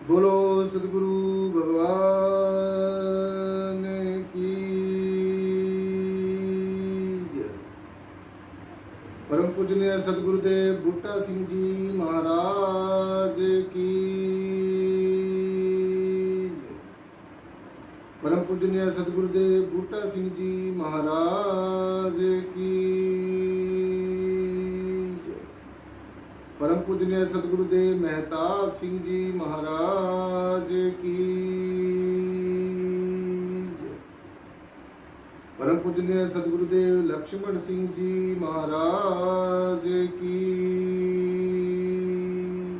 बोलो सदगुरु भगवान की जय। परम पूजनीय सदगुरुदेव बूटा सिंह जी महाराज की जय। परम पूजनीय सदगुरुदेव बूटा सिंह जी महाराज की जय। परम पूजनीय सदगुरुदेव मेहताब सिंह जी महाराज की जय। परम पूजनीय सदगुरुदेव लक्ष्मण सिंह जी महाराज की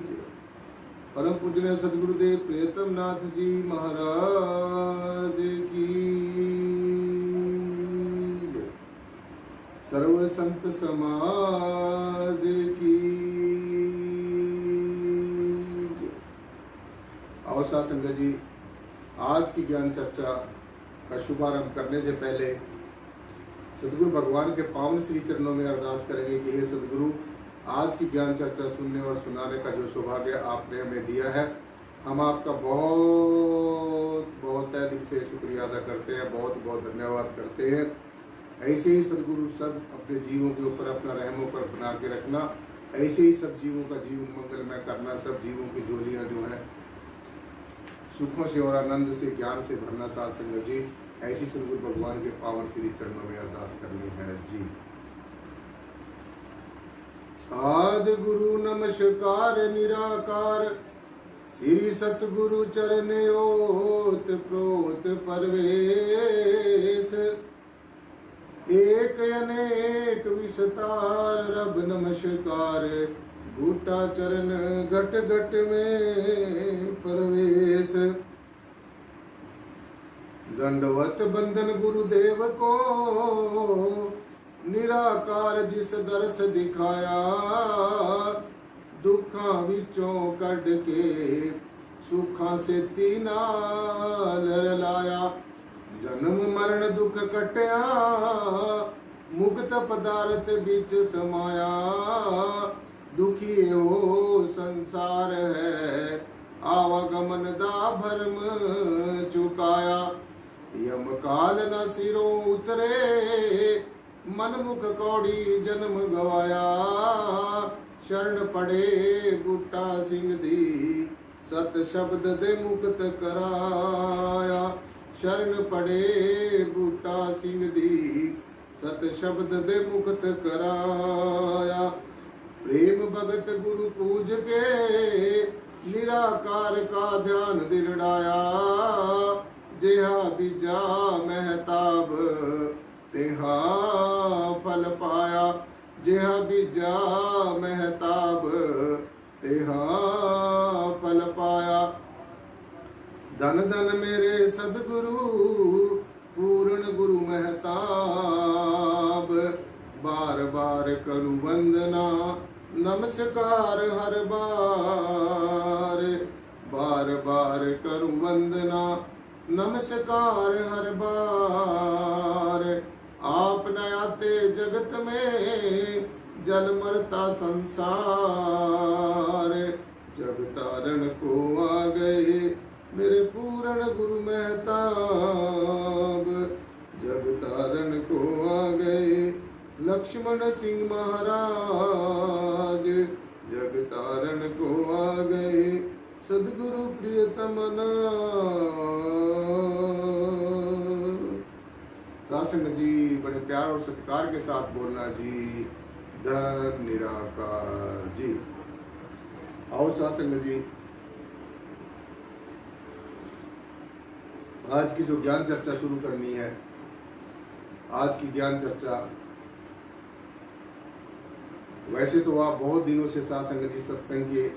जय। परम पूजनीय सदगुरुदेव प्रियतम नाथ जी महाराज की जय। सर्व संत समाज की और साथ संगत जी, आज की ज्ञान चर्चा का शुभारंभ करने से पहले सदगुरु भगवान के पावन श्री चरणों में अरदास करेंगे कि हे सदगुरु, आज की ज्ञान चर्चा सुनने और सुनाने का जो सौभाग्य आपने हमें दिया है, हम आपका बहुत बहुत तहे दिल से शुक्रिया अदा करते हैं, बहुत बहुत धन्यवाद करते हैं। ऐसे ही सदगुरु सब अपने जीवों के ऊपर अपना रहमो पर बना के रखना, ऐसे ही सब जीवों का जीवन मंगलमय करना, सब जीवों की झोलियाँ जो हैं सुखों से और आनंद से ज्ञान से भरना। साथ संगत जी, ऐसी सदगुरु भगवान के पावन श्री चरणों में अरदास करनी है जी। आदि गुरु नमस्कार निराकार, श्री सतगुरु चरण ओत प्रोत परवेश, एक अनेक विस्तार रब नमस्कार, बूटा चरण घट घट में प्रवेश। दंडवत बंदन गुरुदेव को, निराकार जिस दर्श दिखाया, दुखा विचों कढ़ के सुखा से तीना लर लाया। जन्म मरण दुख कटया, मुक्त पदार्थ बिच समाया, दुखी हो संसार है, आवागमन दा भरम चुकाया। यम काल न सिरों उतरे, मन मुख कौड़ी जन्म गवाया। शरण पड़े बूटा सिंह दी, सत शब्द दे मुक्त कराया। शरण पड़े बूटा सिंह दी, सत शब्द दे मुक्त कराया। प्रेम भगत गुरु पूज के, निराकार का ध्यान दिलड़ाया। जेहा बीजा मेहताब, तेहा फल पाया। जेहा बीजा मेहताब, तेहा फल पाया। धन धन मेरे सदगुरु, पूर्ण गुरु मेहताब। बार बार करूं वंदना, नमस्कार हर बार। बार बार करूं वंदना, नमस्कार हर बार। आप न आते जगत में, जल मरता संसार। जग तारण को आ गए, मेरे पूर्ण गुरु मेहताब। जग तारण को आ गए, लक्ष्मण सिंह महाराज। जग तारण को आ गए, सदगुरु प्रियतम सासंग जी। बड़े प्यार और सत्कार के साथ बोलना जी, धन निराकार जी। आओ सासंग जी, आज की जो ज्ञान चर्चा शुरू करनी है, आज की ज्ञान चर्चा, वैसे तो आप बहुत दिनों से साथ संगत जी सत्संग के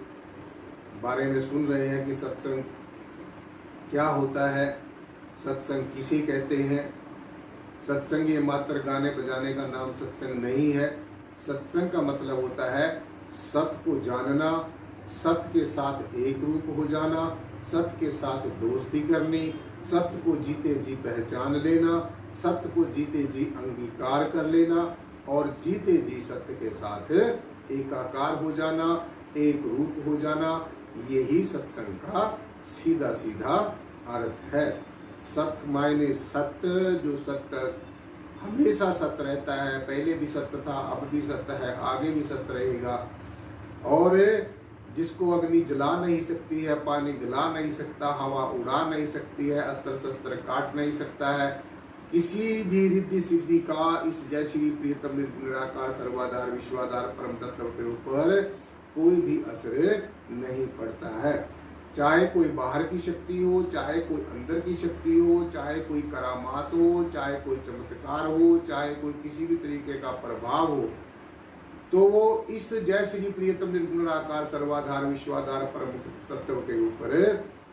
बारे में सुन रहे हैं कि सत्संग क्या होता है, सत्संग किसे कहते हैं। सत्संग ये मात्र गाने बजाने का नाम सत्संग नहीं है। सत्संग का मतलब होता है सत्य को जानना, सत्य के साथ एक रूप हो जाना, सत्य के साथ दोस्ती करनी, सत्य को जीते जी पहचान लेना, सत्य को जीते जी अंगीकार कर लेना और जीते जी सत्य के साथ एकाकार हो जाना, एक रूप हो जाना। यही सत्संग का सीधा सीधा अर्थ है। सत्य मायने सत्य, जो सत्य हमेशा सत्य रहता है, पहले भी सत्य था, अब भी सत्य है, आगे भी सत्य रहेगा। और जिसको अग्नि जला नहीं सकती है, पानी गला नहीं सकता, हवा उड़ा नहीं सकती है, अस्त्र शस्त्र काट नहीं सकता है, किसी भी रिद्धि सिद्धि का इस जय श्री प्रियतम निराकार सर्वाधार विश्वाधार परम तत्व के ऊपर कोई भी असर नहीं पड़ता है। चाहे कोई बाहर की शक्ति हो, चाहे कोई अंदर की शक्ति हो, चाहे कोई करामात हो, चाहे कोई चमत्कार हो, चाहे कोई किसी भी तरीके का प्रभाव हो, तो वो इस जय श्री प्रियतम निर्गुण निराकार सर्वाधार विश्वाधार परम तत्व के ऊपर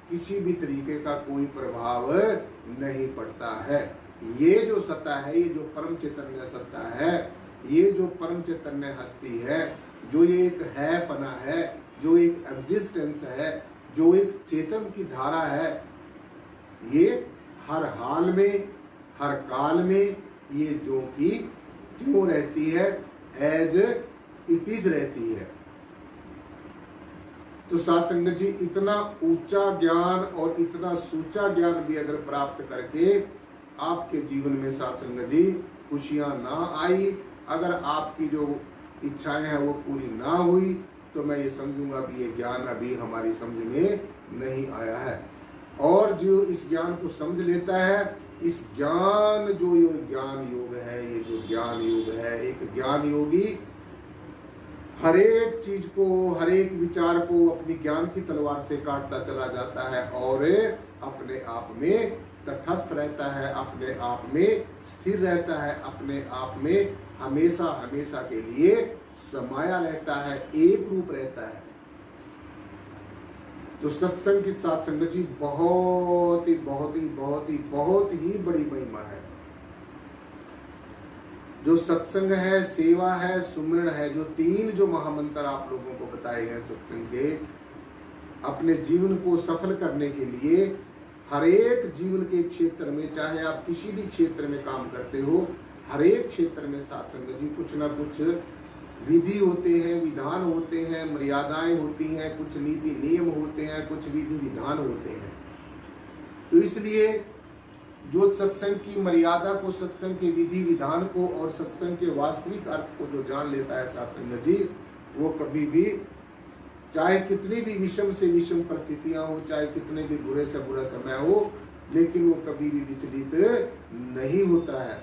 किसी भी तरीके का कोई प्रभाव नहीं पड़ता है। ये जो सत्ता है, ये जो परम चैतन्य सत्ता है, ये जो परम चैतन्य हस्ती है, जो ये एक है पना है, जो एक एग्जिस्टेंस है, जो एक चेतन की धारा है, ये हर हाल में, हर काल में ये जो कि क्यों रहती है, एज इट इज रहती है। तो साथ संगत जी, इतना ऊंचा ज्ञान और इतना सूचा ज्ञान भी अगर प्राप्त करके आपके जीवन में साथ संगत जी खुशियां ना आई, अगर आपकी जो इच्छाएं हैं वो पूरी ना हुई, तो मैं ये समझूंगा कि ये ज्ञान अभी हमारी समझ में नहीं आया है। और जो इस ज्ञान को समझ लेता है, इस ज्ञान जो ये ज्ञान योग है, ये जो ज्ञान योग है, एक ज्ञान योगी हर एक चीज को, हर एक विचार को अपनी ज्ञान की तलवार से काटता चला जाता है और अपने आप में तटस्थ रहता है, अपने आप में स्थिर रहता है, अपने आप में हमेशा हमेशा के लिए समाया रहता है, एक रूप रहता है। तो सत्संग की साथ संगत जी बहुत ही बहुत ही बहुत ही बहुत ही बड़ी महिमा है। जो सत्संग है, सेवा है, सुमरण है, जो तीन जो महामंत्र आप लोगों को बताए हैं सत्संग के, अपने जीवन को सफल करने के लिए हर एक जीवन के क्षेत्र में, चाहे आप किसी भी क्षेत्र में काम करते हो, हर एक क्षेत्र में साथ संगत जी कुछ ना कुछ विधि होते हैं, विधान होते हैं, मर्यादाएं होती हैं, कुछ नीति नियम होते हैं, कुछ विधि विधान होते हैं। तो इसलिए जो सत्संग की मर्यादा को, सत्संग के विधि विधान को और सत्संग के वास्तविक अर्थ को जो जान लेता है साथ संगत जी, वो कभी भी चाहे कितनी भी विषम से विषम परिस्थितियां हो, चाहे कितने भी बुरे से बुरा समय हो, लेकिन वो कभी भी विचलित नहीं होता है।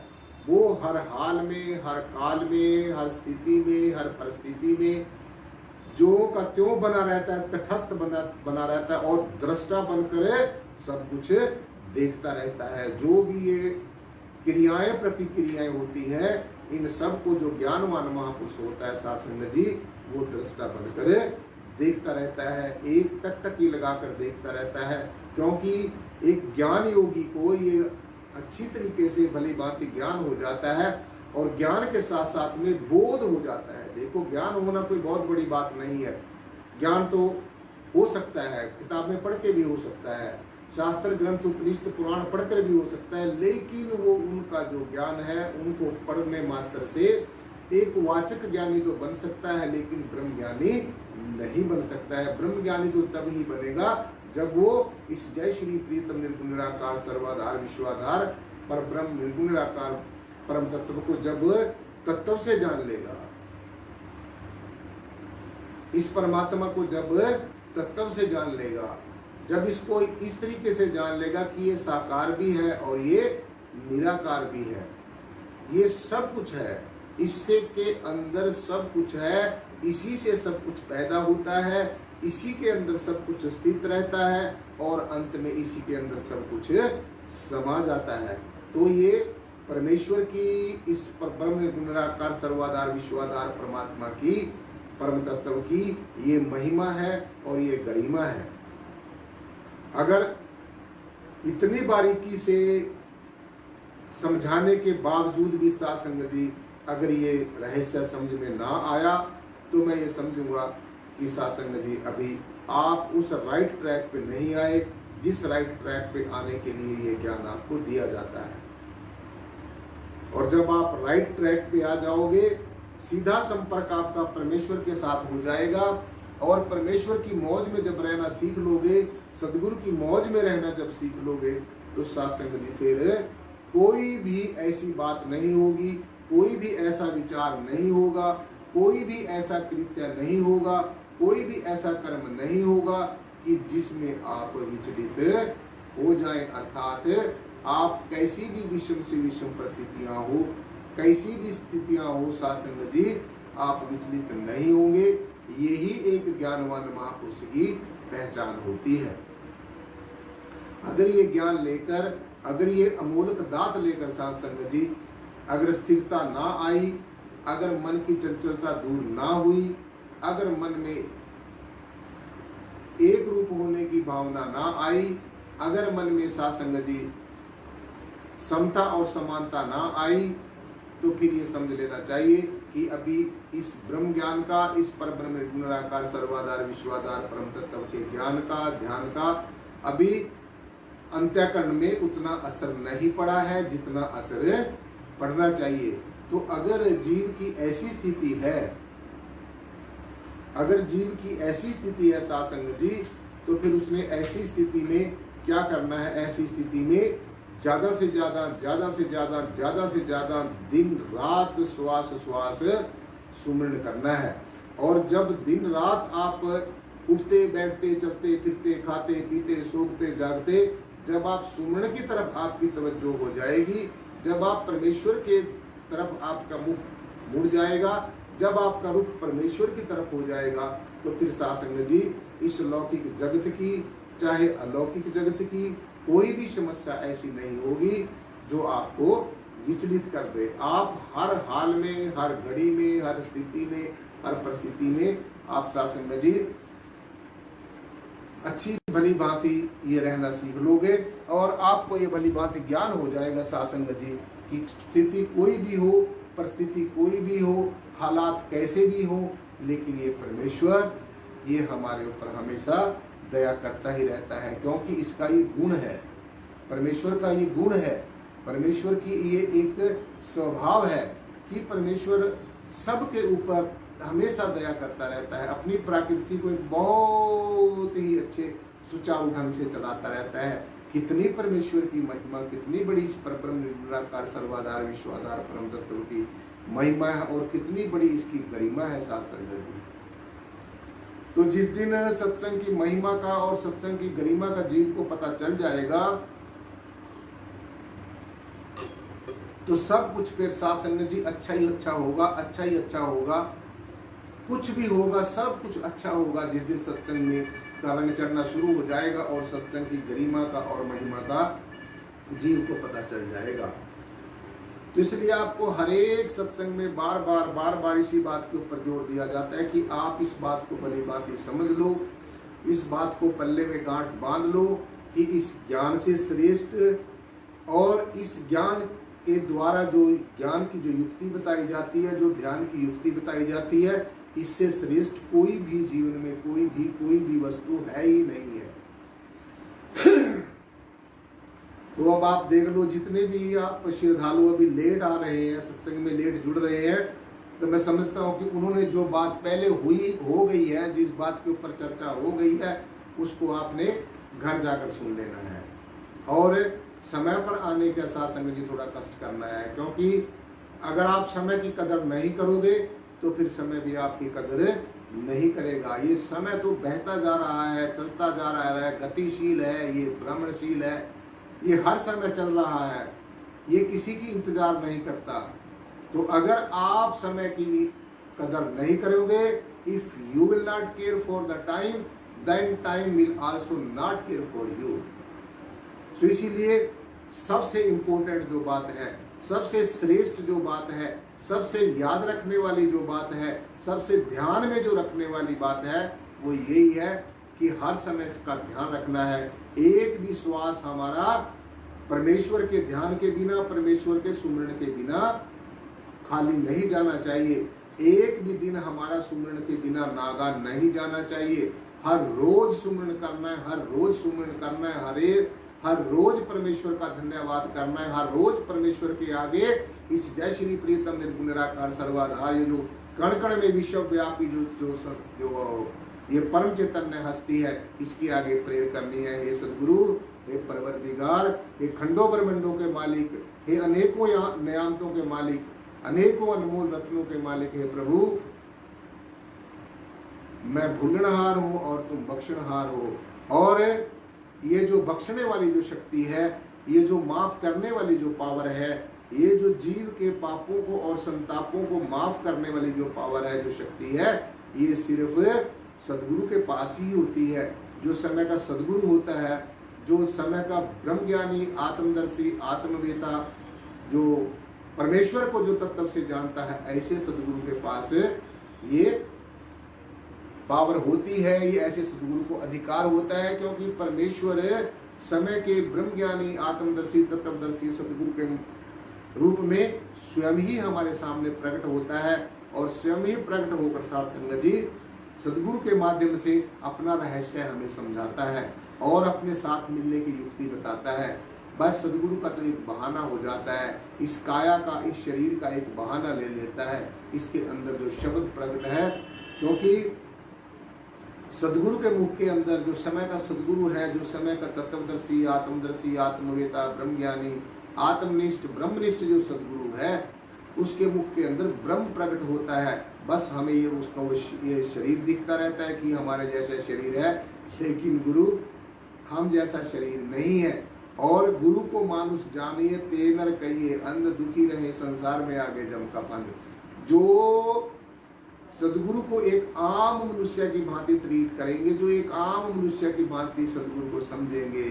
वो हर हाल में, हर काल में, हर स्थिति में, हर परिस्थिति में जो का त्यों बना रहता है, तटस्थ बना रहता है और दृष्टा बनकर सब कुछ देखता रहता है। जो भी ये क्रियाएं प्रतिक्रियाएं होती हैं, इन सब को जो ज्ञानवान महापुरुष होता है साथ संगत जी, वो दृष्टा बनकर देखता रहता है, एक टकटकी लगाकर देखता रहता है। क्योंकि एक ज्ञान योगी को ये अच्छी तरीके से भली भांति ज्ञान हो जाता है और ज्ञान के साथ साथ में बोध हो जाता है। देखो, ज्ञान होना कोई बहुत बड़ी बात नहीं है। ज्ञान तो हो सकता है, किताबें पढ़ के भी हो सकता है, शास्त्र ग्रंथ उपनिषद पुराण पढ़कर भी हो सकता है, लेकिन वो उनका जो ज्ञान है, उनको पढ़ने मात्र से एक वाचक ज्ञानी तो बन सकता है, लेकिन ब्रह्म ज्ञानी नहीं बन सकता है। ब्रह्म ज्ञानी तो तब ही बनेगा जब वो इस जय श्री प्रियतम निर्गुण निराकार सर्वाधार विश्वाधार पर ब्रह्म निर्गुण निराकार परम तत्व को जब तत्व से जान लेगा, इस परमात्मा को जब तत्व से जान लेगा, जब इसको इस तरीके से जान लेगा कि ये साकार भी है और ये निराकार भी है, ये सब कुछ है, इससे के अंदर सब कुछ है, इसी से सब कुछ पैदा होता है, इसी के अंदर सब कुछ स्थित रहता है और अंत में इसी के अंदर सब कुछ समा जाता है। तो ये परमेश्वर की इस परम निर्गुण निराकार सर्वाधार विश्वाधार परमात्मा की, परम तत्व की ये महिमा है और ये गरिमा है। अगर इतनी बारीकी से समझाने के बावजूद भी साथ संगत जी अगर ये रहस्य समझ में ना आया, तो मैं ये समझूंगा कि साथ संगत जी अभी आप उस राइट ट्रैक पे नहीं आए, जिस राइट ट्रैक पे आने के लिए ये ज्ञान आपको दिया जाता है। और जब आप राइट ट्रैक पे आ जाओगे, सीधा संपर्क आपका परमेश्वर के साथ हो जाएगा और परमेश्वर की मौज में जब रहना सीख लोगे, सदगुरु की मौज में रहना जब सीख लोगे तो साथ संगत जी फिर कोई भी ऐसी बात नहीं होगी, कोई भी ऐसा विचार नहीं होगा, कोई भी ऐसा कृत्य नहीं होगा, कोई भी ऐसा कर्म नहीं होगा कि जिसमें आप विचलित हो जाए। अर्थात आप कैसी भी विषम से विषम परिस्थितियां हो, कैसी भी स्थितियां हो साथ संगत जी, आप विचलित नहीं होंगे। यही एक ज्ञानवान महापुरुष की पहचान होती है। अगर ये ज्ञान लेकर, अगर ये अमोलक दात लेकर साथ संगत जी, अगर स्थिरता ना आई, अगर मन की चंचलता दूर ना हुई, अगर मन में एक रूप होने की भावना ना आई, अगर मन में साथ संगत जी समता और समानता ना आई, तो फिर ये समझ लेना चाहिए कि अभी इस ब्रह्म ज्ञान का, इस पर ब्रह्म निराकार सर्वाधार विश्वाधार परम तत्व के ज्ञान का, ध्यान का अभी अंत्यकरण में उतना असर नहीं पड़ा है जितना असर पड़ना चाहिए। तो अगर जीव की ऐसी स्थिति है, अगर जीव की ऐसी स्थिति है साथ संगत जी, तो फिर उसने ऐसी स्थिति में क्या करना है? ऐसी स्थिति में ज्यादा से ज्यादा, ज्यादा से ज्यादा, ज्यादा से ज्यादा दिन रात श्वास श्वास सुमरण करना है। और जब दिन रात आप उठते बैठते चलते फिरते खाते पीते सोते जागते, जब आप सुमरण की तरफ आपकी तवज्जो हो जाएगी, जब आप परमेश्वर के तरफ आपका मुख मुड़ जाएगा, जब आपका रुख परमेश्वर की तरफ हो जाएगा, तो फिर साथ संगत जी इस लौकिक जगत की चाहे अलौकिक जगत की कोई भी समस्या ऐसी नहीं होगी जो आपको विचलित कर दे। आप हर हाल में, हर घड़ी में, हर स्थिति में, हर परिस्थिति में आप साथ संगत जी अच्छी भली भांति ये रहना सीख लोगे और आपको ये भली भांति ज्ञान हो जाएगा साथ संगत जी कि स्थिति कोई भी हो, परिस्थिति कोई भी हो, हालात कैसे भी हो, लेकिन ये परमेश्वर ये हमारे ऊपर हमेशा दया करता ही रहता है, क्योंकि इसका ये गुण है, परमेश्वर का ये गुण है, परमेश्वर की ये एक स्वभाव है कि परमेश्वर सबके ऊपर हमेशा दया करता रहता है। अपनी प्रकृति को एक बहुत ही अच्छे सुचारू ढंग से चलाता रहता है। कितनी परमेश्वर की महिमा, कितनी बड़ी इस परम निराकार सर्वाधार विश्वाधार परम तत्व की महिमा है और कितनी बड़ी इसकी गरिमा है साथ संगत जी। तो जिस दिन सत्संग की महिमा का और सत्संग की गरिमा का जीव को पता चल जाएगा, तो सब कुछ फिर साथ संगत जी अच्छा ही अच्छा होगा, अच्छा ही अच्छा होगा। कुछ भी होगा, सब कुछ अच्छा होगा जिस दिन सत्संग में का रंग चढ़ना शुरू हो जाएगा और सत्संग की गरिमा का और महिमा का जीव को पता चल जाएगा। तो इसलिए आपको हर एक सत्संग में बार बार इसी बात के ऊपर जोर दिया जाता है कि आप इस बात को भली बात समझ लो, इस बात को पल्ले में गांठ बांध लो कि इस ज्ञान से श्रेष्ठ और इस ज्ञान के द्वारा जो ज्ञान की जो युक्ति बताई जाती है, जो ध्यान की युक्ति बताई जाती है, इससे श्रेष्ठ कोई भी जीवन में कोई भी वस्तु है ही नहीं है। तो अब आप देख लो, जितने भी आप श्रद्धालु अभी लेट आ रहे हैं, सत्संग में लेट जुड़ रहे हैं, तो मैं समझता हूँ कि उन्होंने जो बात पहले हो गई है, जिस बात के ऊपर चर्चा हो गई है, उसको आपने घर जाकर सुन लेना है और समय पर आने के साथ संगत जी थोड़ा कष्ट करना है, क्योंकि अगर आप समय की कदर नहीं करोगे तो फिर समय भी आपकी कदर नहीं करेगा। ये समय तो बहता जा रहा है, चलता जा रहा है, गतिशील है, ये भ्रमणशील है, ये हर समय चल रहा है, ये किसी की इंतजार नहीं करता। तो अगर आप समय की कदर नहीं करोगे, if you will not care for the time, then time will also not care for you. तो इसीलिए सबसे इम्पोर्टेंट जो बात है, सबसे श्रेष्ठ जो बात है, सबसे याद रखने वाली जो बात है, सबसे ध्यान में जो रखने वाली बात है, वो यही है कि हर समय इसका ध्यान रखना है। एक भी श्वास हमारा परमेश्वर के ध्यान के बिना, परमेश्वर के सुमरण के बिना खाली नहीं जाना चाहिए। एक भी दिन हमारा सुमरण के बिना नागा नहीं जाना चाहिए। हर रोज सुमरण करना है, हर रोज सुमरण करना है, हर रोज परमेश्वर का धन्यवाद करना है, हर रोज परमेश्वर के आगे इस जय श्री प्रीतम निर्गुण निराकार सर्वाधार, ये जो कण कण में विश्वव्यापी जो ये परम चैतन्य हस्ती है, इसकी आगे प्रेयर करनी है। हे सदगुरु, हे परवरदिगार, हे खंडों ब्रह्मंडों के मालिक, हे अनेकों नयांतों के मालिक, अनेकों अनमोल रत्नों के मालिक, हे प्रभु, मैं भूलनहार हूं और तुम बख्शनहार हो। और ये जो बख्शने वाली जो शक्ति है, ये जो माफ करने वाली जो पावर है, ये जो जीव के पापों को और संतापों को माफ करने वाली जो पावर है, जो शक्ति है, ये सिर्फ सदगुरु के पास ही होती है। जो समय का सदगुरु होता है, जो समय का ब्रह्म ज्ञानी, आत्मदर्शी, आत्मवेता, जो परमेश्वर को जो तत्व से जानता है, ऐसे सदगुरु के पास ये पावर होती है, ये ऐसे सदगुरु को अधिकार होता है। क्योंकि परमेश्वर समय के ब्रह्म ज्ञानी, आत्मदर्शी, तत्वदर्शी सदगुरु के रूप में स्वयं ही हमारे सामने प्रकट होता है, और स्वयं ही प्रकट होकर साथ संगत जी सदगुरु के माध्यम से अपना रहस्य हमें समझाता है और अपने साथ मिलने की युक्ति बताता है। बस सदगुरु का तो एक बहाना हो जाता है, इस काया का, इस शरीर का एक बहाना ले लेता है, इसके अंदर जो शब्द प्रकट है। क्योंकि सदगुरु के मुख के अंदर जो समय का सदगुरु है, जो समय का तत्वदर्शी, आत्मदर्शी, आत्मवेता, ब्रह्मज्ञानी, आत्मनिष्ठ, ब्रह्मनिष्ठ जो सदगुरु है, उसके मुख के अंदर ब्रह्म प्रकट होता है। बस हमें ये उसका ये शरीर दिखता रहता है कि हमारे जैसा शरीर है, लेकिन गुरु हम जैसा शरीर नहीं है। और गुरु को मानुष जानिए, ते नर कहिए, अंध दुखी रहे संसार में आगे जम का फन। जो सदगुरु को एक आम मनुष्य की भांति ट्रीट करेंगे, जो एक आम मनुष्य की भांति सदगुरु को समझेंगे,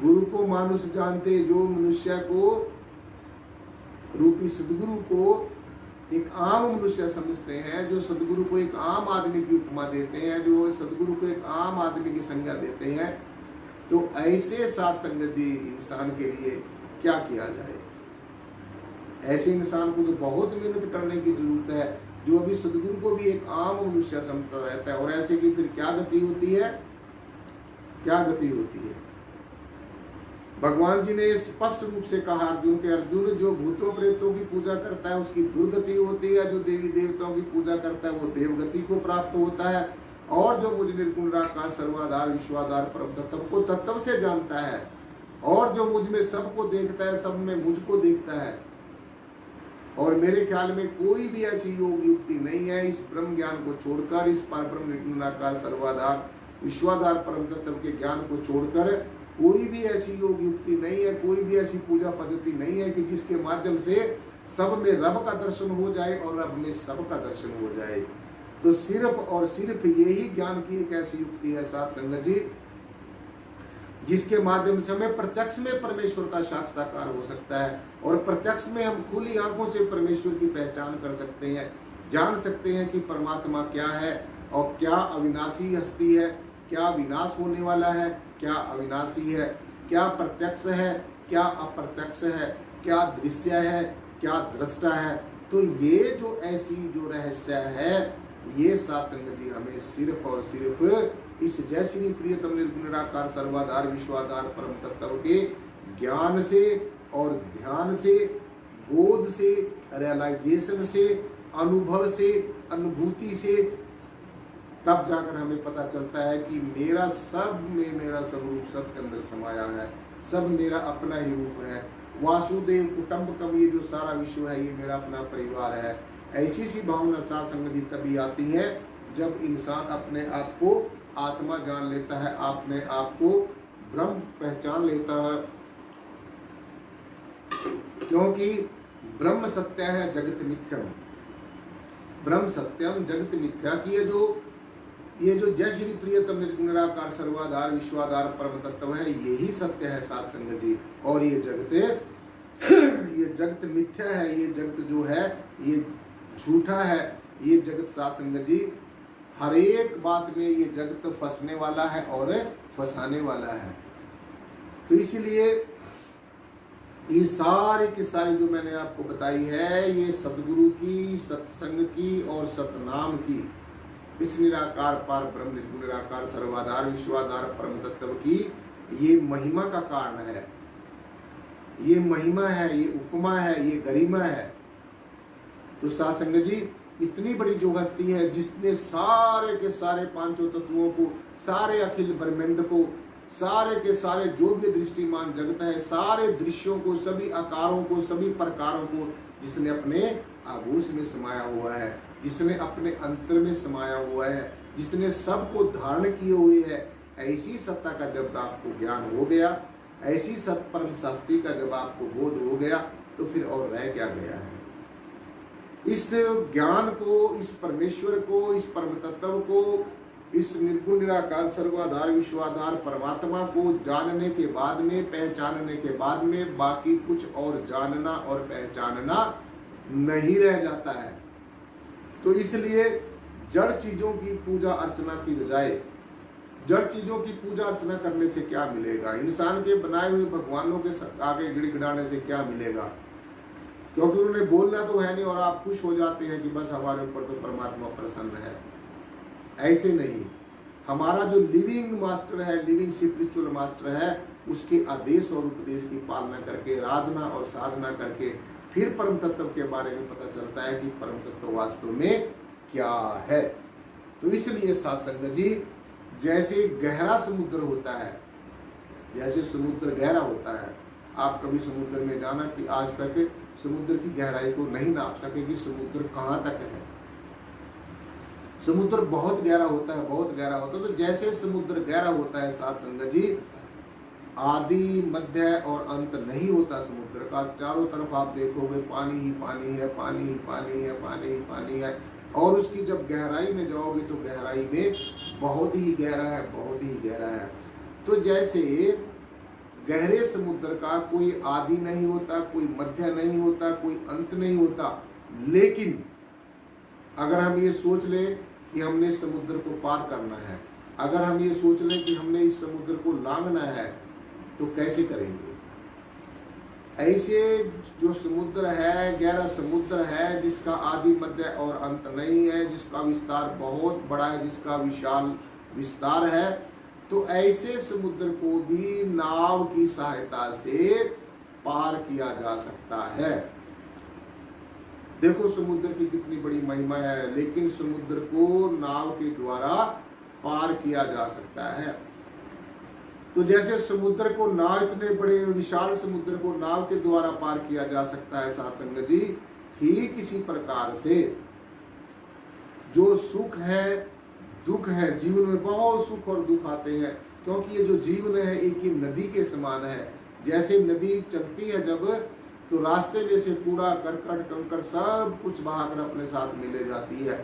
गुरु को मानुष जानते, जो मनुष्य को रूपी सदगुरु को एक आम मनुष्य समझते हैं, जो सदगुरु को एक आम आदमी की उपमा देते हैं, जो सदगुरु को एक आम आदमी की संज्ञा देते हैं, तो ऐसे साथ संगत जी इंसान के लिए क्या किया जाए। ऐसे इंसान को तो बहुत मेहनत करने की जरूरत है, जो अभी सदगुरु को भी एक आम मनुष्य समझता रहता है। और ऐसे की फिर क्या गति होती है, क्या गति होती है। भगवान जी ने स्पष्ट रूप से कहा अर्जुन के, अर्जुन जो भूतों प्रेतों की पूजा करता है उसकी दुर्गति होती है, जो देवी देवताओं की पूजा करता है वो देवगति को प्राप्त होता है, और जो मुझ निर्गुण निराकार सर्वाधार विश्वाधार परम तत्व को तत्व से जानता है, और जो मुझ में सबको देखता है, सब में मुझको देखता है। और मेरे ख्याल में कोई भी ऐसी योग युक्ति नहीं है इस ब्रह्म ज्ञान को छोड़कर, इस पर ब्रह्म निर्गुण निराकार सर्वाधार विश्वाधार परम तत्व के ज्ञान को छोड़कर कोई भी ऐसी योग युक्ति नहीं है, कोई भी ऐसी पूजा पद्धति नहीं है कि जिसके माध्यम से सब में रब का दर्शन हो जाए और रब में सब का दर्शन हो जाए। तो सिर्फ और सिर्फ यही ज्ञान की एक ऐसी युक्ति है साथ संगत जी, जिसके माध्यम से हमें प्रत्यक्ष में परमेश्वर का साक्षात्कार हो सकता है, और प्रत्यक्ष में हम खुली आंखों से परमेश्वर की पहचान कर सकते हैं, जान सकते हैं कि परमात्मा क्या है और क्या अविनाशी हस्ती है, क्या विनाश होने वाला है, क्या अविनाशी है, क्या प्रत्यक्ष है, क्या अप्रत्यक्ष है, क्या दृश्य है, क्या दृष्टा है। तो ये जो ऐसी जो रहस्य है, ये साथ संगत जी हमें सिर्फ और सिर्फ इस जय श्री प्रियतम निर्गुण निराकार सर्वाधार विश्वाधार परम तत्व के ज्ञान से और ध्यान से, बोध से, रियलाइजेशन से, अनुभव से, अनुभूति से, तब जाकर हमें पता चलता है कि मेरा सब में मेरा स्वरूप सबके अंदर समाया है, सब मेरा अपना ही रूप है। वासुदेव कुटुंबकम, ये जो सारा विश्व है ये मेरा अपना परिवार है। ऐसी सी भावना साथ संगत जी तभी आती है जब इंसान अपने आप को आत्मा जान लेता है, अपने आप को ब्रह्म पहचान लेता है। क्योंकि ब्रह्म सत्य है जगत मिथ्यम, ब्रह्म सत्यम जगत मिथ्या की ये जो जय श्री प्रियतम निर्गुण निराकार सर्वाधार विश्वाधार परम तत्व है, यही सत्य है साथ संगत जी। और ये जगत मिथ्या है, ये जगत जो है ये झूठा है, ये जगत साथ संगत जी हर एक बात में ये जगत फंसने वाला है और फंसाने वाला है। तो इसलिए ये सारे की सारी जो मैंने आपको बताई है, ये सतगुरु की, सत्संग की और सतनाम की, इस निराकार पार ब्रह्म निर्गुण निराकार सर्वाधार विश्वाधार परम तत्व की ये महिमा का कारण है, ये महिमा है, ये उपमा है, ये गरिमा है। तो साथ संगत जी इतनी बड़ी जो हस्ती है जिसने सारे के सारे पांचों तत्वों को, सारे अखिल ब्रह्मांड को, सारे के सारे जो भी दृष्टिमान जगत है, सारे दृश्यों को, सभी आकारों को, सभी प्रकारों को जिसने अपने आगोश में समाया हुआ है, जिसने अपने अंतर में समाया हुआ है, जिसने सबको धारण किए हुए है, ऐसी सत्ता का जब आपको ज्ञान हो गया, ऐसी सत्परम शास्त्री का जब आपको बोध हो गया, तो फिर और रह क्या गया है। इस ज्ञान को, इस परमेश्वर को, इस परम तत्व को, इस निर्गुण निराकार सर्वाधार विश्वाधार परमात्मा को जानने के बाद में, पहचानने के बाद में बाकी कुछ और जानना और पहचानना नहीं रह जाता है। तो इसलिए जड़ चीजों की पूजा अर्चना की बजाय जड़ चीजों की पूजा अर्चना करने से क्या मिलेगा, इंसान के बनाए हुए भगवानों के आगे गिड़गिड़ाने से क्या मिलेगा, क्योंकि उन्होंने बोलना तो है नहीं और आप खुश हो जाते हैं कि बस हमारे ऊपर तो परमात्मा प्रसन्न है। ऐसे नहीं, हमारा जो लिविंग मास्टर है, लिविंग स्पिरिचुअल मास्टर है, उसके आदेश और उपदेश की पालना करके, आराधना और साधना करके फिर परम तत्व के बारे में पता चलता है कि परम तत्व वास्तव में क्या है। तो इसलिए साध संगत जी, जैसे गहरा समुद्र होता है, जैसे समुद्र गहरा होता है, आप कभी समुद्र में जाना कि आज तक समुद्र की गहराई को नहीं नाप सके कि समुद्र कहाँ तक है। समुद्र बहुत गहरा होता है, बहुत गहरा होता है। तो जैसे समुद्र गहरा होता है साध संगत जी, आदि मध्य और अंत नहीं होता समुद्र का। चारों तरफ आप देखोगे पानी ही पानी है, पानी ही पानी है, पानी ही पानी है। और उसकी जब गहराई में जाओगे तो गहराई में बहुत ही गहरा है, बहुत ही गहरा है। तो जैसे गहरे समुद्र का कोई आदि नहीं होता, कोई मध्य नहीं होता, कोई अंत नहीं होता, लेकिन अगर हम ये सोच लें कि हमने समुद्र को पार करना है, अगर हम ये सोच लें कि हमने इस समुद्र को लांघना है, तो कैसे करेंगे। ऐसे जो समुद्र है, गहरा समुद्र है, जिसका आदि मध्य और अंत नहीं है, जिसका विस्तार बहुत बड़ा है, जिसका विशाल विस्तार है, तो ऐसे समुद्र को भी नाव की सहायता से पार किया जा सकता है। देखो समुद्र की कितनी बड़ी महिमा है, लेकिन समुद्र को नाव के द्वारा पार किया जा सकता है। तो जैसे समुद्र को नाव, इतने बड़े विशाल समुद्र को नाव के द्वारा पार किया जा सकता है साध संगत जी, ठीक इसी प्रकार से जो सुख है, दुख है, जीवन में बहुत सुख और दुख आते हैं, क्योंकि ये जो जीवन है एक ही नदी के समान है। जैसे नदी चलती है जब, तो रास्ते में से कूड़ा करकट कंकड़ सब कुछ बहाकर अपने साथ में ले जाती है।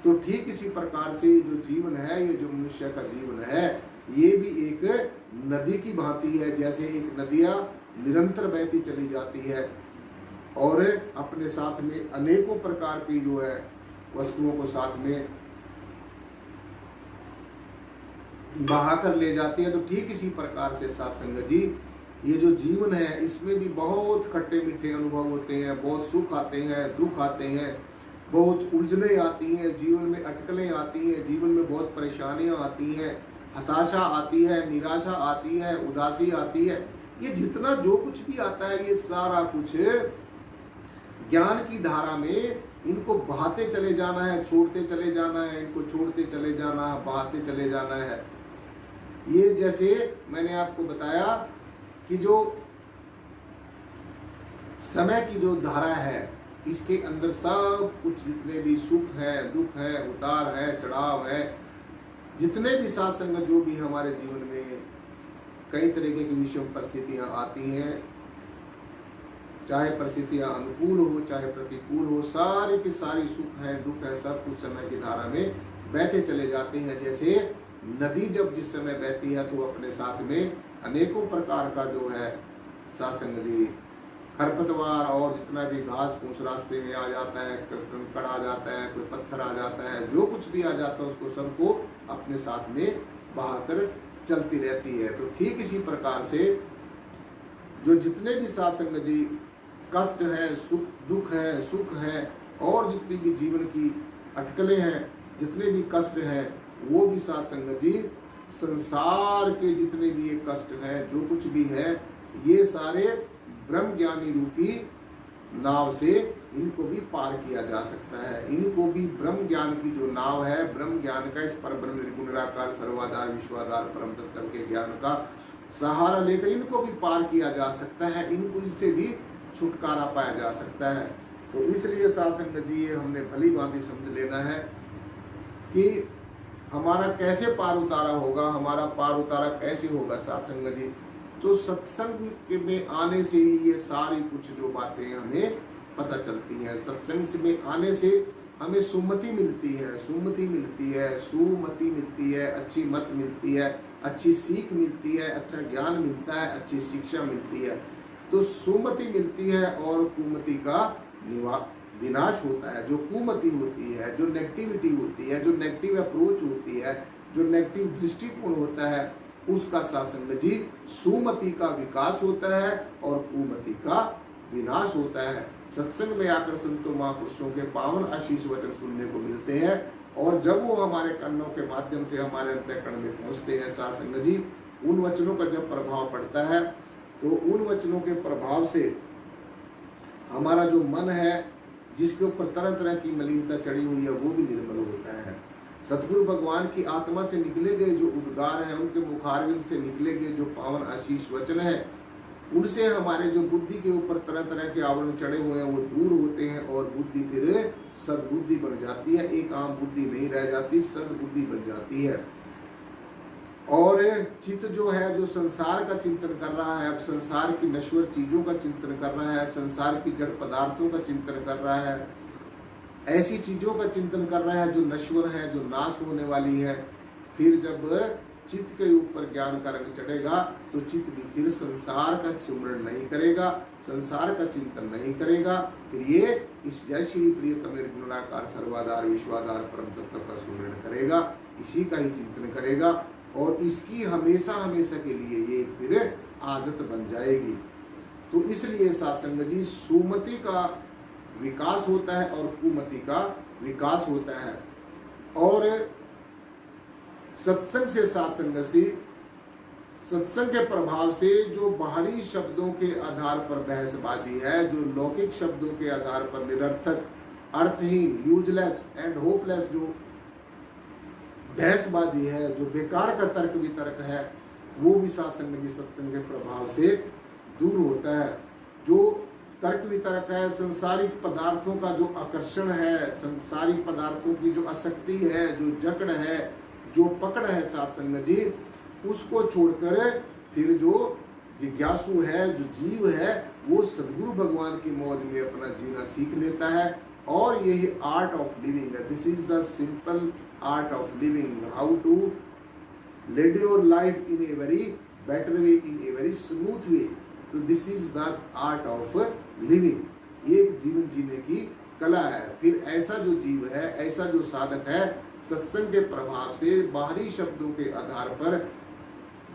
तो ठीक इसी प्रकार से जो जीवन है, ये जो मनुष्य का जीवन है, ये भी एक नदी की भांति है। जैसे एक नदियाँ निरंतर बहती चली जाती है और अपने साथ में अनेकों प्रकार की जो है वस्तुओं को साथ में बहाकर ले जाती है। तो ठीक इसी प्रकार से साध संगत जी, ये जो जीवन है, इसमें भी बहुत खट्टे मीठे अनुभव होते हैं, बहुत सुख आते हैं, दुख आते हैं, बहुत उलझने आती हैं, जीवन में अटकलें आती हैं, जीवन में बहुत परेशानियां आती हैं, हताशा आती है, निराशा आती है, उदासी आती है। ये जितना जो कुछ भी आता है, ये सारा कुछ ज्ञान की धारा में इनको बहाते चले जाना है, छोड़ते चले जाना है, इनको छोड़ते चले जाना है, बहाते चले जाना है। ये जैसे मैंने आपको बताया कि जो समय की जो धारा है, इसके अंदर सब कुछ जितने भी सुख है, दुख है, उतार है, चढ़ाव है, जितने भी साथ संगत जो भी हमारे जीवन में कई तरीके की विषम परिस्थितियां आती हैं, चाहे परिस्थितियां अनुकूल हो चाहे प्रतिकूल हो, सारी की सारी सुख है, दुख है, सब कुछ समय की धारा में बहते चले जाते हैं। जैसे नदी जब जिस समय बहती है तो अपने साथ में अनेकों प्रकार का जो है साथ संगत जी खरपतवार और जितना भी घास फूस रास्ते में आ जाता है, कंकड़ आ जाता है, कोई पत्थर आ जाता है, जो कुछ भी आ जाता है उसको सबको अपने साथ में बहाकर चलती रहती है। तो ठीक इसी प्रकार से जो जितने भी साथ संगत जी कष्ट है, सुख दुख है, सुख है, और जितनी भी जीवन की अटकलें हैं, जितने भी कष्ट हैं, वो भी साथ संगत जी संसार के जितने भी ये कष्ट हैं, जो कुछ भी है, ये सारे ब्रह्म ज्ञानी रूपी नाव से इनको भी पार किया जा सकता है। इनको भी ब्रह्म ज्ञान की जो नाव है, ब्रह्म ज्ञान का, इस पर ब्रह्म निर्गुण निराकार सर्वाधार विश्वाधार परम तत्व के ज्ञान का सहारा लेकर इनको भी पार किया जा सकता है, इनको इससे भी छुटकारा पाया जा सकता है। तो इसलिए साध संगत जी ये हमने भली भांति समझ लेना है कि हमारा कैसे पार उतारा होगा, हमारा पार उतारा कैसे होगा साध संगत जी। तो सत्संग में आने से ही ये सारी कुछ जो बातें हमें पता चलती हैं। सत्संग में आने से हमें सुमति मिलती है, सुमति मिलती है, सुमति मिलती है, अच्छी मत मिलती है, अच्छी सीख मिलती है, अच्छा ज्ञान मिलता है, अच्छी शिक्षा मिलती है। तो सुमति मिलती है और कुमति का विनाश होता है। जो कुमति होती है, जो नेगेटिविटी होती है, जो नेगेटिव अप्रोच होती है, जो नेगेटिव दृष्टिकोण होता है, उसका साध संगत जी सुमति का विकास होता है और कुमति का विनाश होता है। सत्संग में आकर संतों महापुरुषों के पावन आशीष वचन सुनने को मिलते हैं और जब वो हमारे कानों के माध्यम से हमारे अंतःकरण में पहुंचते हैं साध संगत जी, उन वचनों का जब प्रभाव पड़ता है तो उन वचनों के प्रभाव से हमारा जो मन है, जिसके ऊपर तरह तरह की मलिनता चढ़ी हुई है, वो भी निर्मल होता है। सतगुरु भगवान की आत्मा से निकले गए जो उद्गार हैं, उनके मुखारविंद से निकले गए जो पावन आशीष वचन है, उनसे हमारे जो बुद्धि के ऊपर तरह तरह के आवरण चढ़े हुए हैं वो दूर होते हैं और बुद्धि फिर सद्बुद्धि बन जाती है। एक आम बुद्धि नहीं रह जाती, सद्बुद्धि बन जाती है। और चित्त जो है, जो संसार का चिंतन कर रहा है, अब संसार की नश्वर चीजों का चिंतन कर रहा है, संसार की जड़ पदार्थों का चिंतन कर रहा है, ऐसी चीजों का चिंतन कर रहा है जो नश्वर है, जो नाश होने वाली है, फिर जब चित्त के ऊपर ज्ञान का रंग चढ़ेगा तो चित्त भी फिर संसार का स्मरण नहीं करेगा, संसार का चिंतन नहीं करेगा। फिर ये इस जय श्री प्रियतम निर्गुणाकार सर्वाधार विश्वाधार परम तत्व का स्मरण करेगा, इसी का ही चिंतन करेगा और इसकी हमेशा हमेशा के लिए ये फिर आदत बन जाएगी। तो इसलिए साध संगत जी सुमति का विकास होता है और कुमति का विकास होता है। और सत्संग से साध संगत से, सत्संग के प्रभाव से जो बाहरी शब्दों के आधार पर बहसबाजी है, जो लौकिक शब्दों के आधार पर निरर्थक, अर्थहीन, यूजलेस एंड होपलेस जो बहसबाजी है, जो बेकार का तर्क वितर्क है, वो भी साध संगत जी सत्संग के प्रभाव से दूर होता है। जो तर्क वितर्क है, संसारिक पदार्थों का जो आकर्षण है, संसारिक पदार्थों की जो आसक्ति है, जो जकड़ है, जो पकड़ है साध संगत जी, उसको छोड़कर फिर जो जिज्ञासु है, जो जीव है, वो सदगुरु भगवान की मौज में अपना जीना सीख लेता है। और यही आर्ट ऑफ लिविंग है। This is the simple art of living, how to lead your life in a very better way, in a very smooth way. तो this is the art of living. ये जीवन जीने की कला है। फिर ऐसा जो जीव है, ऐसा जो साधक है, सत्संग के प्रभाव से बाहरी शब्दों के आधार पर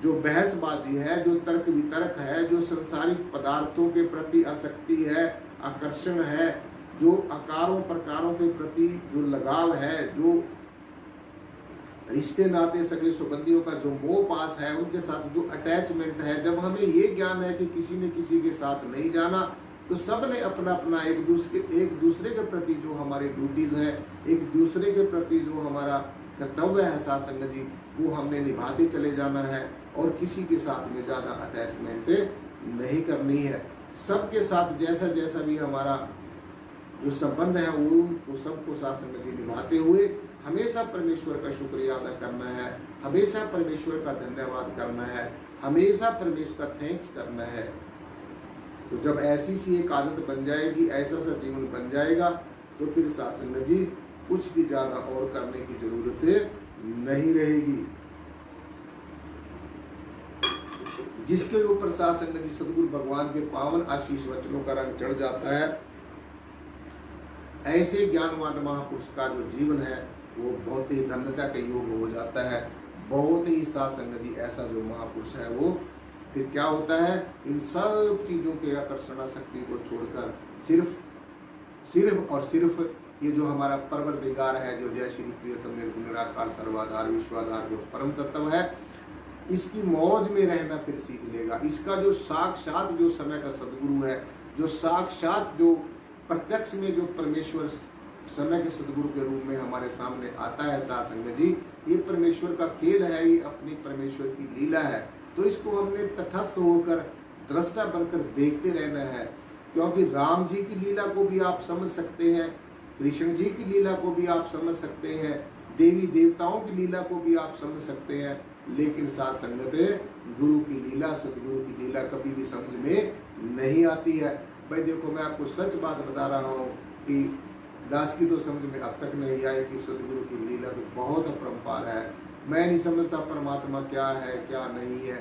जो बहसबाजी है, जो तर्क वितर्क है, जो संसारिक पदार्थों के प्रति आसक्ति है, आकर्षण है, जो आकारों प्रकारों के प्रति जो लगाव है, जो रिश्ते नाते सगे संबंधियों का जो मोह पास है, उनके साथ जो अटैचमेंट है, जब हमें ये ज्ञान है कि किसी ने किसी के साथ नहीं जाना, तो सब ने अपना अपना एक दूसरे के प्रति जो हमारी ड्यूटीज है, एक दूसरे के प्रति जो हमारा कर्तव्य है साध संगत जी, वो हमने निभाते चले जाना है और किसी के साथ में ज़्यादा अटैचमेंट नहीं करनी है। सबके साथ जैसा जैसा भी हमारा जो संबंध है वो सबको साध संगत जी निभाते हुए हमेशा परमेश्वर का शुक्रिया अदा करना है, हमेशा परमेश्वर का धन्यवाद करना है, हमेशा परमेश्वर का थैंक्स करना है। तो जब ऐसी सी एक आदत बन जाएगी, ऐसा सा जीवन बन जाएगा, तो फिर साध संगत जी कुछ भी ज़्यादा और करने की जरूरत नहीं रहेगी। जिसके ऊपर साध संगत जी सदगुरु भगवान के पावन आशीष वचनों का रंग चढ़ जाता है, ऐसे ज्ञानवान महापुरुष का जो जीवन है वो बहुत ही धन्यता के योग हो जाता है। बहुत ही साध संगत जी ऐसा जो महापुरुष है वो फिर क्या होता है, इन सब चीज़ों के आकर्षण शक्ति को छोड़कर सिर्फ और सिर्फ ये जो हमारा परवरदिगार है, जो जय श्री प्रियतम निर्गुण निराकार सर्वाधार विश्वाधार जो परम तत्व है, इसकी मौज में रहना फिर सीख लेगा। इसका जो साक्षात जो समय का सदगुरु है, जो साक्षात जो प्रत्यक्ष में जो परमेश्वर समय के सदगुरु के रूप में हमारे सामने आता है साध संगत जी, ये परमेश्वर का खेल है, ये अपनी परमेश्वर की लीला है। तो इसको हमने तटस्थ होकर दृष्टा बनकर देखते रहना है, क्योंकि राम जी की लीला को भी आप समझ सकते हैं, कृष्ण जी की लीला को भी आप समझ सकते हैं, देवी देवताओं की लीला को भी आप समझ सकते हैं, लेकिन साथ संगत गुरु की लीला, सदगुरु की लीला कभी भी समझ में नहीं आती है। भाई देखो, मैं आपको सच बात बता रहा हूँ कि दास की तो समझ में अब तक नहीं आई कि सदगुरु की लीला तो बहुत अपरंपार है। मैं नहीं समझता परमात्मा क्या है क्या नहीं है,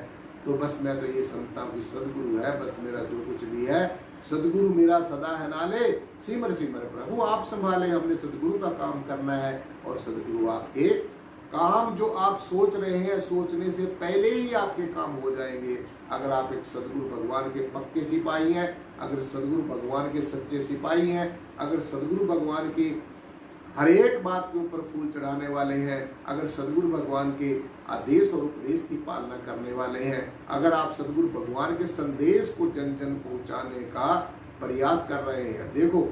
तो बस मैं तो ये समझता हूँ कि सदगुरु है, बस मेरा जो कुछ भी है सदगुरु मेरा सदा है नाले, सिमर सिमर प्रभु आप संभाले। हमने सदगुरु का काम करना है और सदगुरु आपके काम जो आप सोच रहे हैं, सोचने से पहले ही आपके काम हो जाएंगे। अगर आप एक सदगुरु भगवान के पक्के सिपाही हैं, अगर सदगुरु भगवान के सच्चे सिपाही हैं, अगर सदगुरु भगवान की हर एक बात के ऊपर फूल चढ़ाने वाले हैं, अगर सदगुरु भगवान के आदेश और उपदेश की पालना करने वाले हैं, अगर आप सदगुरु भगवान के संदेश को जन जन पहुंचाने का प्रयास कर रहे हैं। देखो,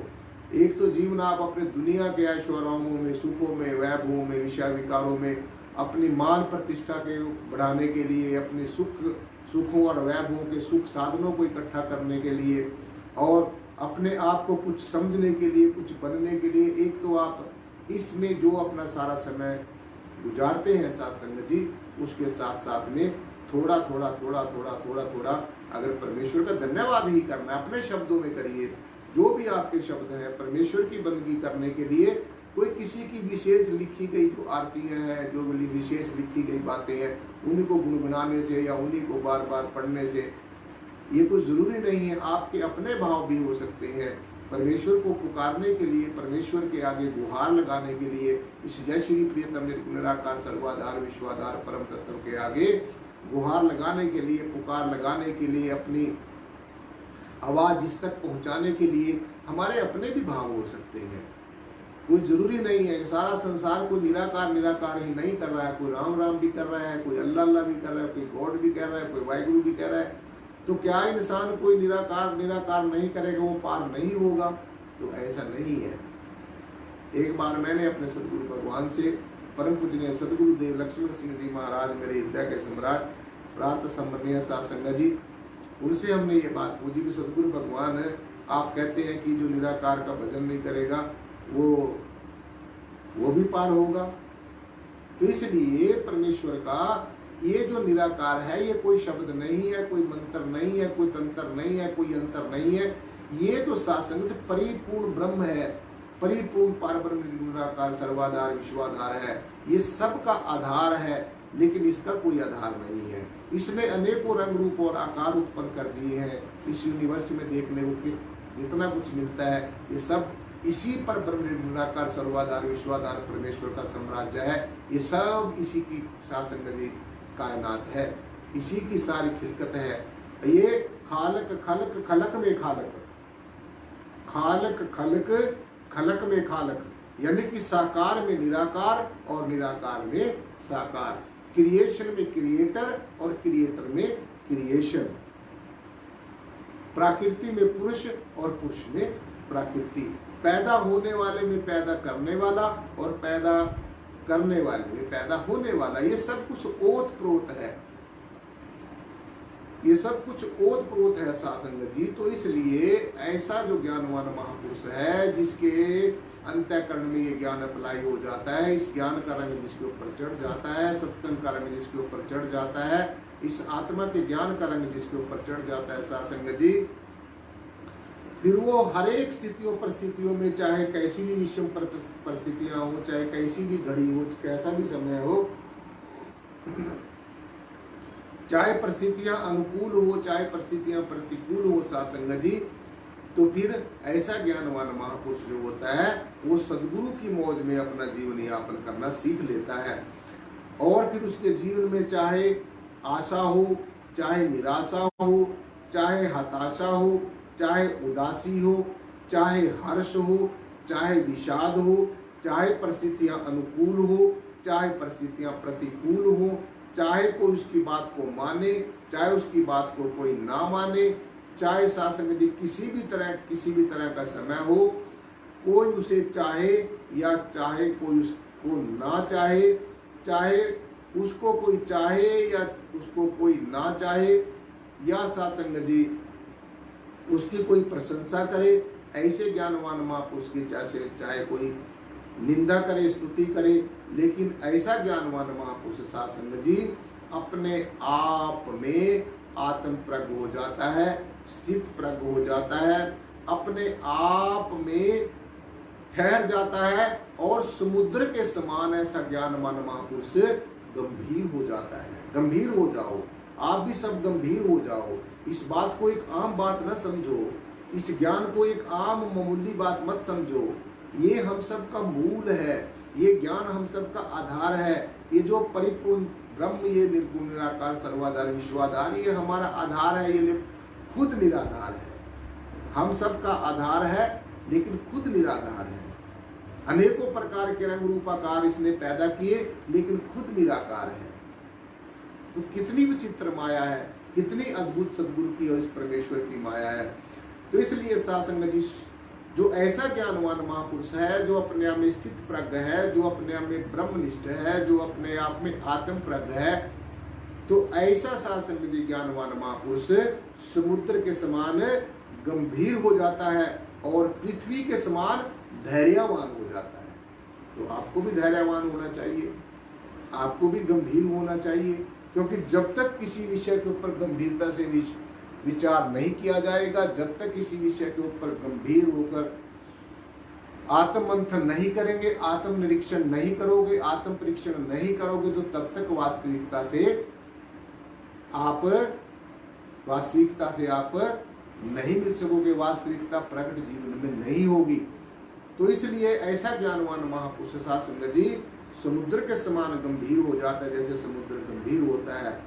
एक तो जीवन आप अपने दुनिया के ऐश्वर्यों में, सुखों में, वैभवों में, विषय विकारों में अपनी मान प्रतिष्ठा के बढ़ाने के लिए, अपने सुखों और वैभवों के सुख साधनों को इकट्ठा करने के लिए और अपने आप को कुछ समझने के लिए, कुछ बनने के लिए, एक तो आप इसमें जो अपना सारा समय गुजारते हैं साथ संगत जी, उसके साथ साथ में थोड़ा थोड़ा थोड़ा थोड़ा थोड़ा थोड़ा अगर परमेश्वर का धन्यवाद ही करना है, अपने शब्दों में करिए। जो भी आपके शब्द हैं परमेश्वर की बंदगी करने के लिए, कोई किसी की विशेष लिखी गई जो आरतियां हैं, जो विशेष लिखी गई बातें हैं, उन्हीं को गुनगुनाने से या उन्हीं को बार बार पढ़ने से ये कोई जरूरी नहीं है। आपके अपने भाव भी हो सकते हैं। परमेश्वर को पुकारने के लिए, परमेश्वर के आगे गुहार लगाने के लिए, इस जय श्री प्रियतम निराकार सर्वाधार विश्वाधार परम तत्व के आगे गुहार लगाने के लिए, पुकार लगाने के लिए, अपनी आवाज जिस तक पहुंचाने के लिए हमारे अपने भी भाव हो सकते हैं। कोई जरूरी नहीं है, सारा संसार कोई निराकार निराकार ही नहीं कर रहा है, कोई राम राम भी कर रहा है, कोई अल्लाह अल्लाह भी कर रहा है, कोई गॉड भी कर रहा है, कोई वाहिगुरु भी कर रहा है। तो क्या इंसान कोई निराकार निराकार नहीं करेगा वो पार नहीं होगा? तो ऐसा नहीं है। एक बार मैंने अपने सदगुरु भगवान से, परम पूजनीय सदगुरु देव लक्ष्मण सिंह जी महाराज, मेरे हृदय के सम्राट, प्रात सम्माननीय साध संगत जी, उनसे हमने ये बात पूछी कि सदगुरु भगवान है, आप कहते हैं कि जो निराकार का भजन नहीं करेगा वो भी पार होगा। तो इसलिए परमेश्वर का ये जो निराकार है, ये कोई शब्द नहीं है, कोई मंत्र नहीं है, कोई तंत्र नहीं है, कोई अंतर नहीं है। ये तो सात्संग से परिपूर्ण ब्रह्म है, परिपूर्ण पारब्रह्म निराकार सर्वाधार विश्वाधार है। ये सब का आधार है, लेकिन इसका कोई आधार नहीं है। इसने अनेकों रंग रूप और आकार उत्पन्न कर दिए हैं। इस यूनिवर्स में देखने को जितना कुछ मिलता है, ये सब इसी पर ब्रह्म निराकार सर्वाधार विश्वाधार परमेश्वर का साम्राज्य है। ये सब इसी की शासन कायनात है, इसी की सारी खिलकत है। ये खालक खलक खलक में खालक, खालक खलक खलक में खालक, यानी कि साकार में निराकार और निराकार में साकार, क्रिएशन में क्रिएटर और क्रिएटर में क्रिएशन, प्रकृति में पुरुष और पुरुष में प्रकृति, पैदा होने वाले में पैदा करने वाला और पैदा करने वाले में पैदा होने वाला। ये सब कुछ ओत प्रोत है, ये सब कुछ ओत प्रोत है सासंगत जी। तो इसलिए ऐसा जो ज्ञानवान महापुरुष है, जिसके अंतःकरण में ये ज्ञान अप्लाई हो जाता है, इस ज्ञान का रंग जिसके ऊपर चढ़ जाता है, सत्संग का रंग जिसके ऊपर चढ़ जाता है, इस आत्मा के ज्ञान का रंग जिसके ऊपर चढ़ जाता है सासंगत जी, फिर वो हर एक स्थितियों परिस्थितियों में, चाहे कैसी भी विषम परिस्थितियां हो, चाहे कैसी भी घड़ी हो, कैसा भी समय हो, चाहे परिस्थितियां अनुकूल हो चाहे परिस्थितियां प्रतिकूल हो सात्संग जी, तो फिर ऐसा ज्ञानवान महापुरुष जो होता है वो सदगुरु की मौज में अपना जीवन यापन करना सीख लेता है। और फिर उसके जीवन में चाहे आशा हो, चाहे निराशा हो, चाहे हताशा हो, चाहे उदासी हो, चाहे हर्ष हो, चाहे विषाद हो, चाहे परिस्थितियां अनुकूल हो, चाहे परिस्थितियां प्रतिकूल हो, चाहे कोई उसकी बात को माने, चाहे उसकी बात को कोई ना माने, चाहे साथ संगत जी किसी भी तरह का समय हो, कोई उसे चाहे या चाहे कोई उसको ना चाहे, चाहे उसको कोई चाहे या उसको कोई ना चाहे, या साथ संगत जी उसकी कोई प्रशंसा करे, ऐसे ज्ञानवान महापुरुष की चाहे कोई निंदा करे, स्तुति करे, लेकिन ऐसा ज्ञानवान महापुरुष साथ संगत जी अपने आप में आत्म प्रज्ञ हो जाता है, स्थित प्रज्ञ हो जाता है, अपने आप में ठहर जाता है और समुद्र के समान ऐसा ज्ञानवान महापुरुष गंभीर हो जाता है। गंभीर हो जाओ, आप भी सब गंभीर हो जाओ। इस बात को एक आम बात न समझो, इस ज्ञान को एक आम मामूली बात मत समझो। ये हम सब का मूल है, ये ज्ञान हम सब का आधार है। ये जो परिपूर्ण ब्रह्म, ये निर्गुण निराकार सर्वाधार विश्वाधार, ये हमारा आधार है, ये खुद निराधार है। हम सब का आधार है लेकिन खुद निराधार है। अनेकों प्रकार के रंग रूपाकार इसने पैदा किए लेकिन खुद निराकार है। तो कितनी विचित्र माया है, कितनी अद्भुत सदगुरु की और इस परमेश्वर की माया है। तो इसलिए साथ संगत जी जो ऐसा ज्ञानवान महापुरुष है, जो अपने आप में स्थित प्रज्ञ है, जो अपने आप में ब्रह्मनिष्ठ है, जो अपने आप में आत्म प्रज्ञ है, तो ऐसा साथ संगत जी ज्ञानवान महापुरुष समुद्र के समान गंभीर हो जाता है और पृथ्वी के समान धैर्यवान हो जाता है। तो आपको भी धैर्यवान होना चाहिए, आपको भी गंभीर होना चाहिए, क्योंकि जब तक किसी विषय के ऊपर गंभीरता से विचार नहीं किया जाएगा, जब तक किसी विषय के ऊपर गंभीर होकर आत्ममंथन नहीं करेंगे, आत्म निरीक्षण नहीं करोगे, आत्म परीक्षण नहीं करोगे, तो तब तक वास्तविकता से आप नहीं मिल सकोगे, वास्तविकता प्रकट जीवन में नहीं होगी। तो इसलिए ऐसा ज्ञानवान महापुरुष साथ संगत जी समुद्र के समान गंभीर हो जाता है, जैसे समुद्र गंभीर होता है,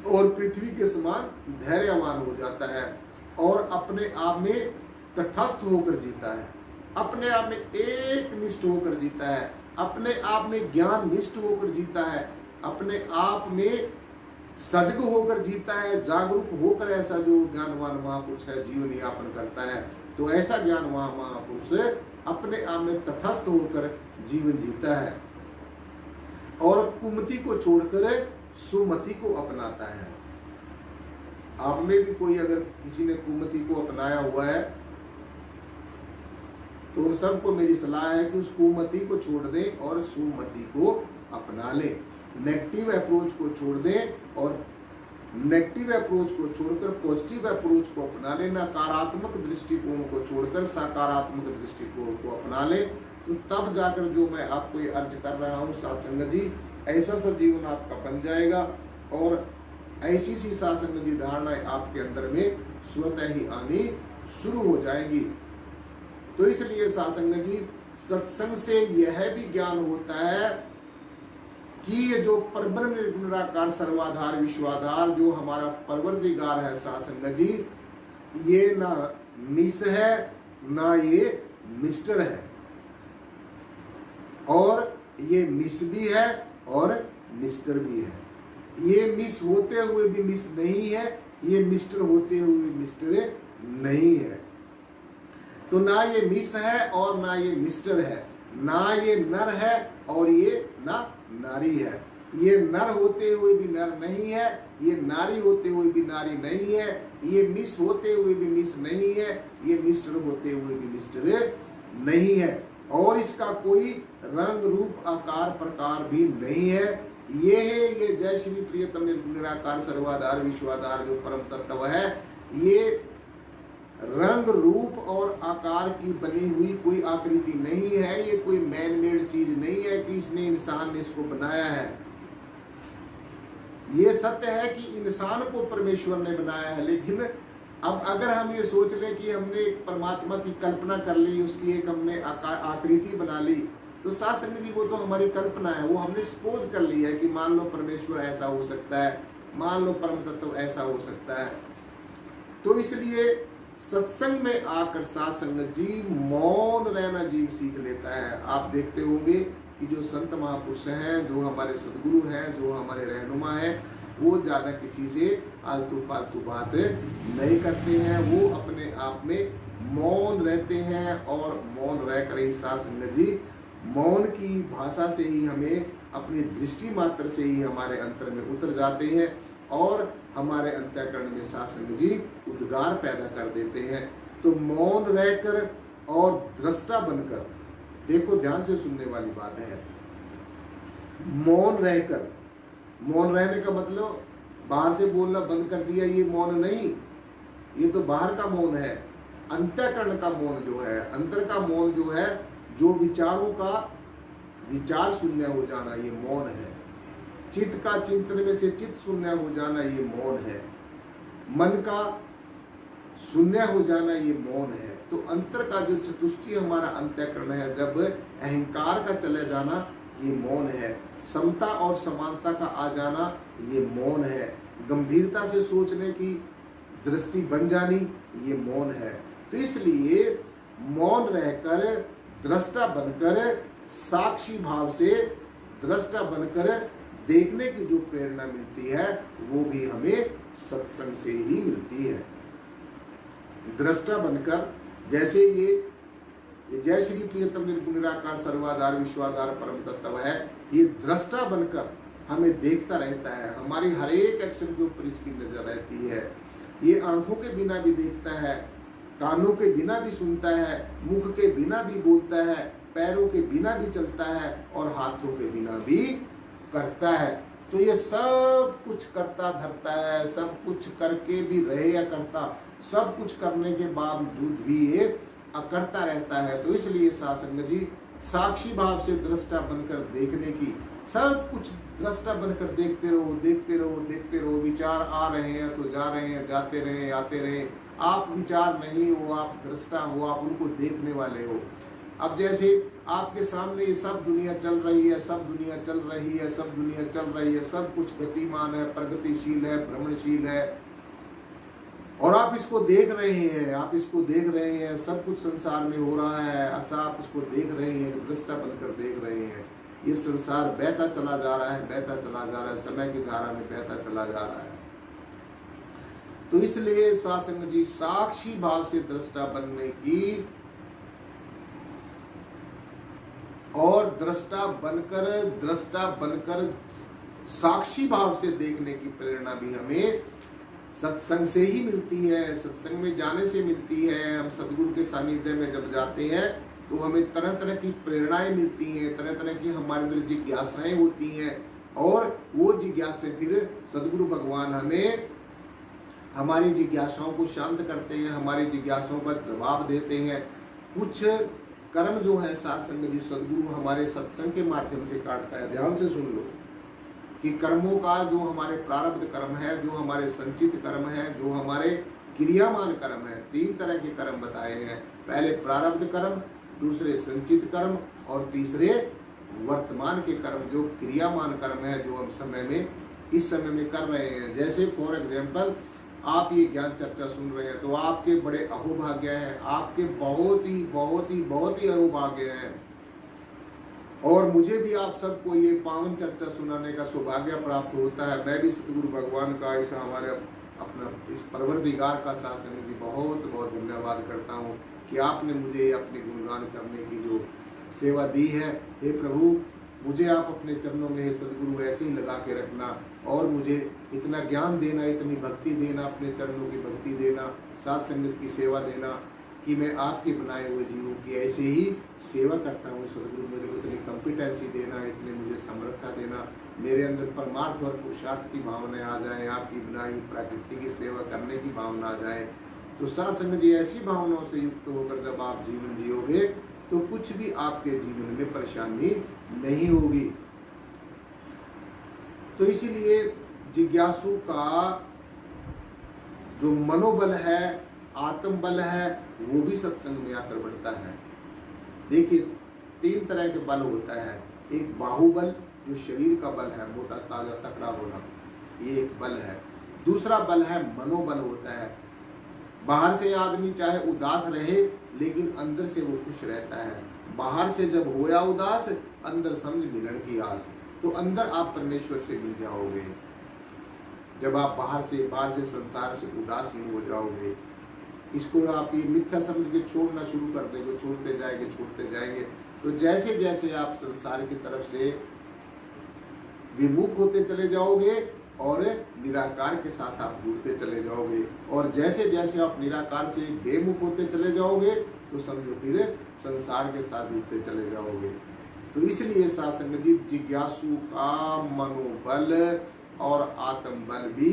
और पृथ्वी के समान धैर्यवान हो जाता है और अपने आप में तटस्थ होकर जीता है, अपने आप में एक निष्ठ होकर जीता है, अपने आप में ज्ञान निष्ठ होकर जीता है, अपने आप में सजग होकर जीता है, जागरूक होकर ऐसा जो ज्ञानवान महापुरुष है जीवन यापन करता है। तो ऐसा ज्ञानवान महापुरुष अपने आप में तटस्थ होकर जीवन जीता है और कुमति को छोड़कर सुमति को अपनाता है। आप में भी कोई अगर किसी ने कुमति को अपनाया हुआ है तो उन सबको मेरी सलाह है कि उस कुमति को छोड़ दें और सुमति को अपना लें। नेगेटिव अप्रोच को छोड़ दें और नेगेटिव अप्रोच को छोड़कर पॉजिटिव अप्रोच को अपना लें। नकारात्मक दृष्टिकोण को छोड़कर सकारात्मक दृष्टिकोण को अपना लें। तो तब जाकर जो मैं आपको ये अर्ज कर रहा हूँ साथ संगत जी, ऐसा सा जीवन आपका बन जाएगा और ऐसी सी साथ संगत जी धारणाएं आपके अंदर में स्वतः ही आनी शुरू हो जाएंगी। तो इसलिए साथ संगत जी सत्संग से यह भी ज्ञान होता है कि ये जो परब्रह्म निर्गुणाकार सर्वाधार विश्वाधार जो हमारा परवरदिगार है साथ संगत जी, ये ना मिस है ना ये मिस्टर है, और ये मिस भी है और मिस्टर भी है। ये मिस होते हुए भी मिस नहीं है, ये मिस्टर होते हुए मिस्टर नहीं है। तो ना ये मिस है और ना ये मिस्टर है, ना ये नर है और ये ना नारी है। ये नर होते हुए भी नर नहीं है, ये नारी होते हुए भी नारी नहीं है, ये मिस होते हुए भी मिस नहीं है, ये मिस्टर होते हुए भी मिस्टर नहीं है, और इसका कोई रंग रूप आकार प्रकार भी नहीं है। ये है ये जय श्री प्रियतम निराकार सर्वाधार विश्वाधार जो परम तत्व है। ये रंग रूप और आकार की बनी हुई कोई आकृति नहीं है, ये कोई मैन मेड चीज नहीं है कि इसने इंसान ने इसको बनाया है। ये सत्य है कि इंसान को परमेश्वर ने बनाया है, लेकिन अब अगर हम ये सोच लें कि हमने एक परमात्मा की कल्पना कर ली, उसकी एक हमने आकृति बना ली, तो साथ संगत जी वो तो हमारी कल्पना है, वो हमने सपोज कर ली है कि मान लो परमेश्वर ऐसा हो सकता है, मान लो परम तत्व ऐसा हो सकता है। तो इसलिए सत्संग में आकर साथ संगत जी मौन रहना जीव सीख लेता है। आप देखते होंगे कि जो संत महापुरुष हैं, जो हमारे सदगुरु हैं, जो हमारे रहनुमा हैं, वो ज़्यादा किसी से आलतू फालतू बात नहीं करते हैं, वो अपने आप में मौन रहते हैं। और मौन रहकर ही साध संगत जी, मौन की भाषा से ही हमें अपनी दृष्टि मात्र से ही हमारे अंतर में उतर जाते हैं और हमारे अंतःकरण में साध संगत जी उद्गार पैदा कर देते हैं। तो मौन रहकर और दृष्टा बनकर, देखो ध्यान से सुनने वाली बात है, मौन रहकर, मौन रहने का मतलब बाहर से बोलना बंद कर दिया, ये मौन नहीं, ये तो बाहर का मौन है। अंतःकरण का मौन जो है, अंतर का मौन जो है, जो विचारों का विचार शून्य हो जाना, ये मौन है। चित्त का चिंतन में से चित्त शून्य हो जाना, ये मौन है। मन का शून्य हो जाना, ये मौन है। तो अंतर का जो चतुष्टय हमारा अंतःकरण है, जब अहंकार का चले जाना, ये मौन है। समता और समानता का आ जाना, ये मौन है। गंभीरता से सोचने की दृष्टि बन जानी, ये मौन है। तो इसलिए मौन रहकर दृष्टा बनकर, साक्षी भाव से दृष्टा बनकर देखने की जो प्रेरणा मिलती है, वो भी हमें सत्संग से ही मिलती है। दृष्टा बनकर, जैसे ये जय श्री प्रियतम निर्गुण निराकार सर्वाधार विश्वाधार परम तत्व है, ये दृष्टा बनकर हमें देखता रहता है। हमारी हर एक एक्शन के ऊपर इसकी नजर रहती है। ये आंखों के बिना भी देखता है, कानों के बिना भी सुनता है, मुख के बिना भी बोलता है, पैरों के बिना भी चलता है और हाथों के बिना भी करता है। तो ये सब कुछ करता धरता है, सब कुछ करके भी रहे या करता, सब कुछ करने के बावजूद भी ये अकर्ता रहता है। तो इसलिए साध संगत जी, साक्षी भाव से दृष्टा बनकर देखने की, सब कुछ दृष्टा बनकर देखते रहो, देखते रहो, देखते रहो। विचार आ रहे हैं तो जा रहे हैं, जाते रहे, आते रहे। आप विचार नहीं हो, आप दृष्टा हो, आप उनको देखने वाले हो। अब जैसे आपके सामने ये सब दुनिया चल रही है, सब दुनिया चल रही है, सब दुनिया चल रही है, सब कुछ गतिमान है, प्रगतिशील है, भ्रमणशील है, और आप इसको देख रहे हैं, आप इसको देख रहे हैं, सब कुछ संसार में हो रहा है, ऐसा आप इसको देख रहे हैं, दृष्टा बनकर देख रहे हैं। ये संसार बहता चला जा रहा है, बहता चला जा रहा है, समय की धारा में बहता चला जा रहा है। तो इसलिए साध संगत जी, साक्षी भाव से दृष्टा बनने की और दृष्टा बनकर साक्षी भाव से देखने की प्रेरणा भी हमें सत्संग से ही मिलती है, सत्संग में जाने से मिलती है। हम सदगुरु के सानिध्य में जब जाते हैं तो हमें तरह तरह की प्रेरणाएं मिलती हैं, तरह तरह की हमारे अंदर जिज्ञासाएं होती हैं, और वो जिज्ञासा फिर सदगुरु भगवान हमें हमारी जिज्ञासाओं को शांत करते हैं, हमारी जिज्ञासाओं का जवाब देते हैं। कुछ कर्म जो है साध संगत जी, सदगुरु हमारे सत्संग के माध्यम से काटता है। ध्यान से सुन लो कि कर्मों का जो हमारे प्रारब्ध कर्म है, जो हमारे संचित कर्म है, जो हमारे क्रियामान कर्म है, 3 तरह के कर्म बताए हैं। पहले प्रारब्ध कर्म, दूसरे संचित कर्म, और तीसरे वर्तमान के कर्म, जो क्रियामान कर्म है, जो हम समय में इस समय में कर रहे हैं। जैसे फॉर एग्जाम्पल, आप ये ज्ञान चर्चा सुन रहे हैं तो आपके बड़े अहोभाग्य हैं, आपके बहुत ही अहोभाग्य हैं। और मुझे भी आप सबको ये पावन चर्चा सुनाने का सौभाग्य प्राप्त होता है। मैं भी सतगुरु भगवान का, इस हमारे अपना इस परवरदिगार का साथ संगत जी बहुत बहुत धन्यवाद करता हूँ कि आपने मुझे अपने गुणगान करने की जो सेवा दी है। हे प्रभु, मुझे आप अपने चरणों में, हे सदगुरु, ऐसे ही लगा के रखना और मुझे इतना ज्ञान देना, इतनी भक्ति देना, अपने चरणों की भक्ति देना, साथ संगत की सेवा देना कि मैं आपके बनाए हुए जीवों की ऐसे ही सेवा करता हूँ। सदगुरु, मेरे को इतनी कॉम्पिटेंसी देना, इतने मुझे समर्थता देना, मेरे अंदर परमार्थ और पुरुषार्थ की भावना आ जाए, आपकी बनाई हुई प्रकृति की सेवा करने की भावना आ जाए। तो साथ संगत जी, ऐसी भावनाओं से युक्त होकर जब आप जीवन जियोगे तो कुछ भी आपके जीवन में परेशानी नहीं होगी। तो इसीलिए जिज्ञासु का जो मनोबल है, आत्मबल है, वो भी सत्संग में आकर बढ़ता है। देखिए, 3 तरह के बल होता है। एक बाहुबल, जो शरीर का बल है, मोटा ताजा तकड़ा होना, ये एक बल है। दूसरा बल है मनोबल होता है। बाहर से आदमी चाहे उदास रहे लेकिन अंदर से वो खुश रहता है। बाहर से जब होया उदास, अंदर समझ मिलन की आस, तो अंदर आप परमेश्वर से मिल जाओगे। जब आप बाहर से संसार से उदासीन हो जाओगे, इसको आप ये मिथ्या समझ के छोड़ना शुरू कर देंगे, छोड़ते जाएंगे, तो जैसे जैसे आप संसार की तरफ से विमुख होते चले जाओगे और निराकार के साथ आप जुड़ते चले जाओगे, और जैसे जैसे आप निराकार से बेमुख होते चले जाओगे तो समझो फिर संसार के साथ जुड़ते चले जाओगे। तो इसलिए साधु जी, जिज्ञासु का मनोबल और आत्मबल भी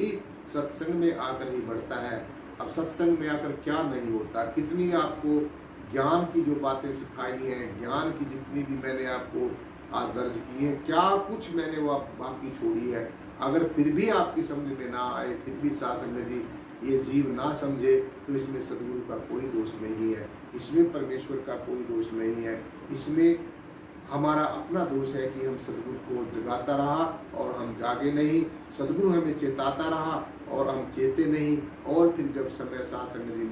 सत्संग में आकर ही बढ़ता है। अब सत्संग में आकर क्या नहीं होता, कितनी आपको ज्ञान की जो बातें सिखाई हैं, ज्ञान की जितनी भी मैंने आपको आज दर्ज की है, क्या कुछ मैंने वो बाकी छोड़ी है। अगर फिर भी आपकी समझ में ना आए, फिर भी साधु जी ये जीव ना समझे, तो इसमें सदगुरु का कोई दोष नहीं है, इसमें परमेश्वर का कोई दोष नहीं है, इसमें हमारा अपना दोष है कि हम सदगुरु को जगाता रहा और हम जागे नहीं, सदगुरु हमें चेताता रहा और हम चेते नहीं। और फिर जब समय साधु जी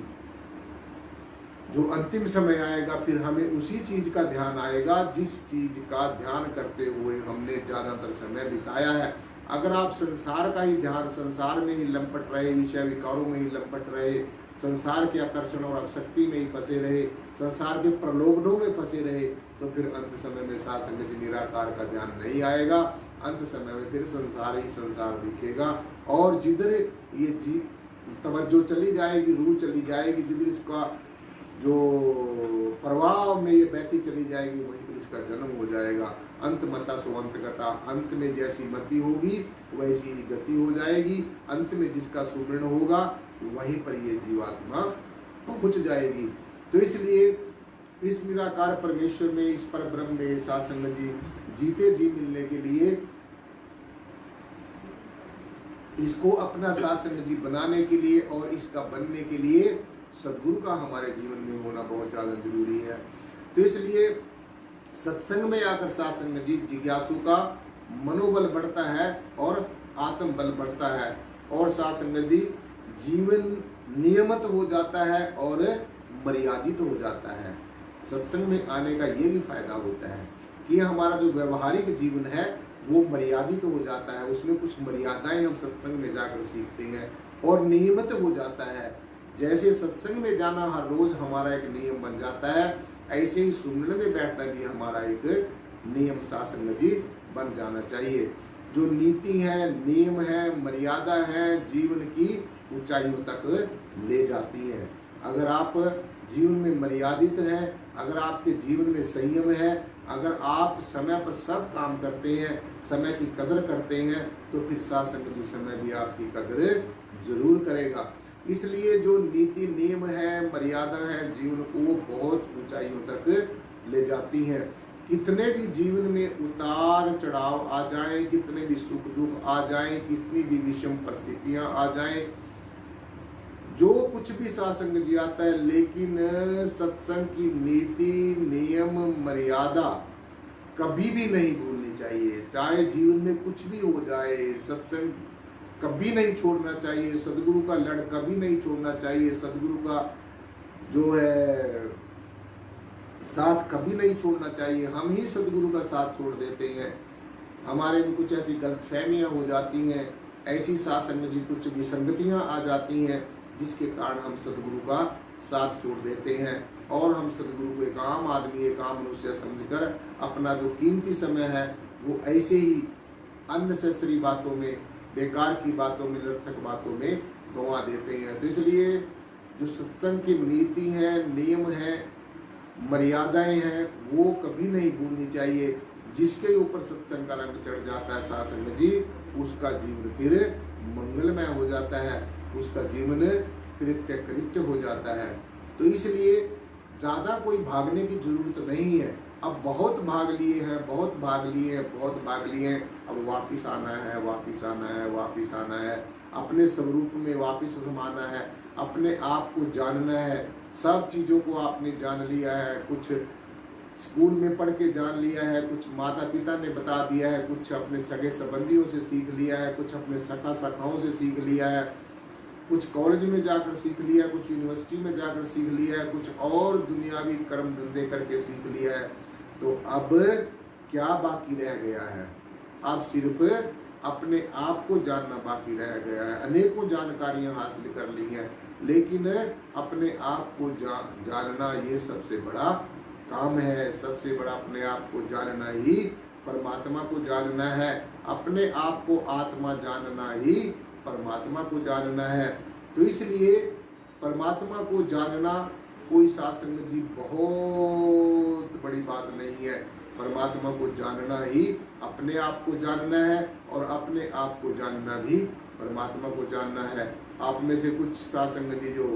जो अंतिम समय आएगा, फिर हमें उसी चीज का ध्यान आएगा जिस चीज का ध्यान करते हुए हमने ज्यादातर समय बिताया है। अगर आप संसार का ही ध्यान, संसार में ही लंपट रहे, विषय विकारों में ही लंपट रहे, संसार के आकर्षण और आसक्ति में ही फंसे रहे, संसार के प्रलोभनों में फंसे रहे, तो फिर अंत समय में साधु जी निराकार का ध्यान नहीं आएगा। अंत समय में फिर संसार ही संसार दिखेगा, और जिधर ये तवज्जो चली जाएगी, रूह चली जाएगी, जिधर इसका जो प्रवाह में ये बहती चली जाएगी, वहीं पर इसका जन्म हो जाएगा। अंत मता सो अंत गता, अंत में जैसी मति होगी वैसी ही गति हो जाएगी। अंत में जिसका सुमरण होगा वहीं पर ये जीवात्मा पहुंच जाएगी। तो इसलिए इस निराकार परमेश्वर में, इस पर ब्रह्म में साधु जी जीते जी मिलने के लिए, इसको अपना साधु जी बनाने के लिए और इसका बनने के लिए सदगुरु का हमारे जीवन में होना बहुत ज़्यादा जरूरी है। तो इसलिए सत्संग में आकर साधु जी जिज्ञासु का मनोबल बढ़ता है और आत्मबल बढ़ता है, और साधु जी जीवन नियमित हो जाता है और मर्यादित हो जाता है। सत्संग में आने का ये भी फायदा होता है कि हमारा जो व्यवहारिक जीवन है वो मर्यादित हो जाता है, उसमें कुछ मर्यादाएं हम सत्संग में जाकर सीखते हैं और नियमित हो जाता है। जैसे सत्संग में जाना हर रोज हमारा एक नियम बन जाता है, ऐसे ही सुनने में बैठना भी हमारा एक नियम साधु जी बन जाना चाहिए। जो नीति है, नियम है, मर्यादा है, जीवन की ऊंचाइयों तक ले जाती है। अगर आप जीवन में मर्यादित हैं, अगर आपके जीवन में संयम है, अगर आप समय पर सब काम करते हैं, समय की कदर करते हैं, तो फिर साधु जी समय भी आपकी कदर जरूर करेगा। इसलिए जो नीति नियम है, मर्यादा है, जीवन को बहुत ऊंचाइयों तक ले जाती हैं। कितने भी जीवन में उतार चढ़ाव आ जाएं, कितने भी सुख दुख आ जाएं, कितनी भी विषम परिस्थितियां आ जाएं, जो कुछ भी साधु जी आता है, लेकिन सत्संग की नीति नियम मर्यादा कभी भी नहीं भूलनी चाहिए। चाहे जीवन में कुछ भी हो जाए, सत्संग कभी नहीं छोड़ना चाहिए, सदगुरु का लड़ कभी नहीं छोड़ना चाहिए, सदगुरु का जो है साथ कभी नहीं छोड़ना चाहिए। हम ही सदगुरु का साथ छोड़ देते हैं, हमारे में कुछ ऐसी गलतफहमियां हो जाती हैं, ऐसी साधु जी कुछ विसंगतियां आ जाती हैं, जिसके कारण हम सदगुरु का साथ छोड़ देते हैं और हम सदगुरु को एक आम आदमी, एक आम मनुष्य समझकर अपना जो कीमती समय है वो ऐसे ही अननेसेसरी बातों में, बेकार की बातों में, निरर्थक बातों में गंवा देते हैं। तो इसलिए जो सत्संग की नीति है, नियम है, मर्यादाएं हैं, वो कभी नहीं भूलनी चाहिए। जिसके ऊपर सत्संग का रंग चढ़ जाता है साधु जी, उसका जीवन फिर मंगलमय हो जाता है, उसका जीवन कृत्य कृत्य हो जाता है। तो इसलिए ज़्यादा कोई भागने की जरूरत नहीं है। अब बहुत भाग लिए हैं, बहुत भाग लिए हैं, बहुत भाग लिए हैं, अब वापिस आना है, वापिस आना है, वापिस आना है, अपने स्वरूप में वापिस समाना है, अपने आप को जानना है। सब चीज़ों को आपने जान लिया है, कुछ स्कूल में पढ़ के जान लिया है, कुछ माता पिता ने बता दिया है, कुछ अपने सगे संबंधियों से सीख लिया है, कुछ अपने सखा सखाओं से सीख लिया है, कुछ कॉलेज में जाकर सीख लिया है, कुछ यूनिवर्सिटी में जाकर सीख लिया है, कुछ और दुनियावी कर्म धंधे करके सीख लिया है। तो अब क्या बाकी रह गया है? अब सिर्फ अपने आप को जानना बाकी रह गया है। अनेकों जानकारियां हासिल कर ली हैं, लेकिन अपने आप को जानना ये सबसे बड़ा काम है। सबसे बड़ा अपने आप को जानना ही परमात्मा को जानना है। अपने आप को आत्मा जानना ही परमात्मा को जानना है। तो इसलिए परमात्मा को जानना कोई साध संगत जी बहुत बड़ी बात नहीं है। परमात्मा को जानना ही अपने आप को जानना है, और अपने आप को जानना भी परमात्मा को जानना है। आप में से कुछ साध संगत जी जो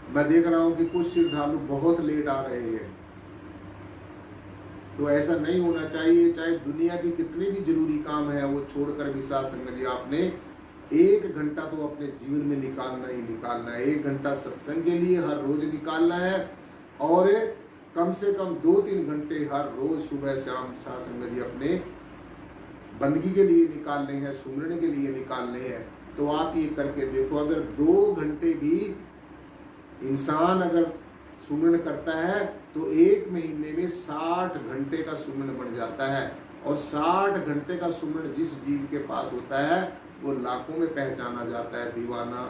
मैं देख रहा हूं कि कुछ श्रद्धालु बहुत लेट आ रहे हैं, तो ऐसा नहीं होना चाहिए। चाहे दुनिया के कितने भी जरूरी काम है वो छोड़कर भी साध संगत जी आपने 1 घंटा तो अपने जीवन में निकालना ही निकालना है। 1 घंटा सत्संग के लिए हर रोज निकालना है, और कम से कम 2-3 घंटे हर रोज सुबह शाम साध संगत जी अपने बंदगी के लिए निकालने हैं, सुमरन के लिए निकालने हैं। तो आप ये करके देखो, अगर 2 घंटे भी इंसान अगर सुमरन करता है तो 1 महीने में 60 घंटे का सुमरन बन जाता है। और 60 घंटे का सुमरन जिस जीव के पास होता है वो लाखों में पहचाना जाता है। दीवाना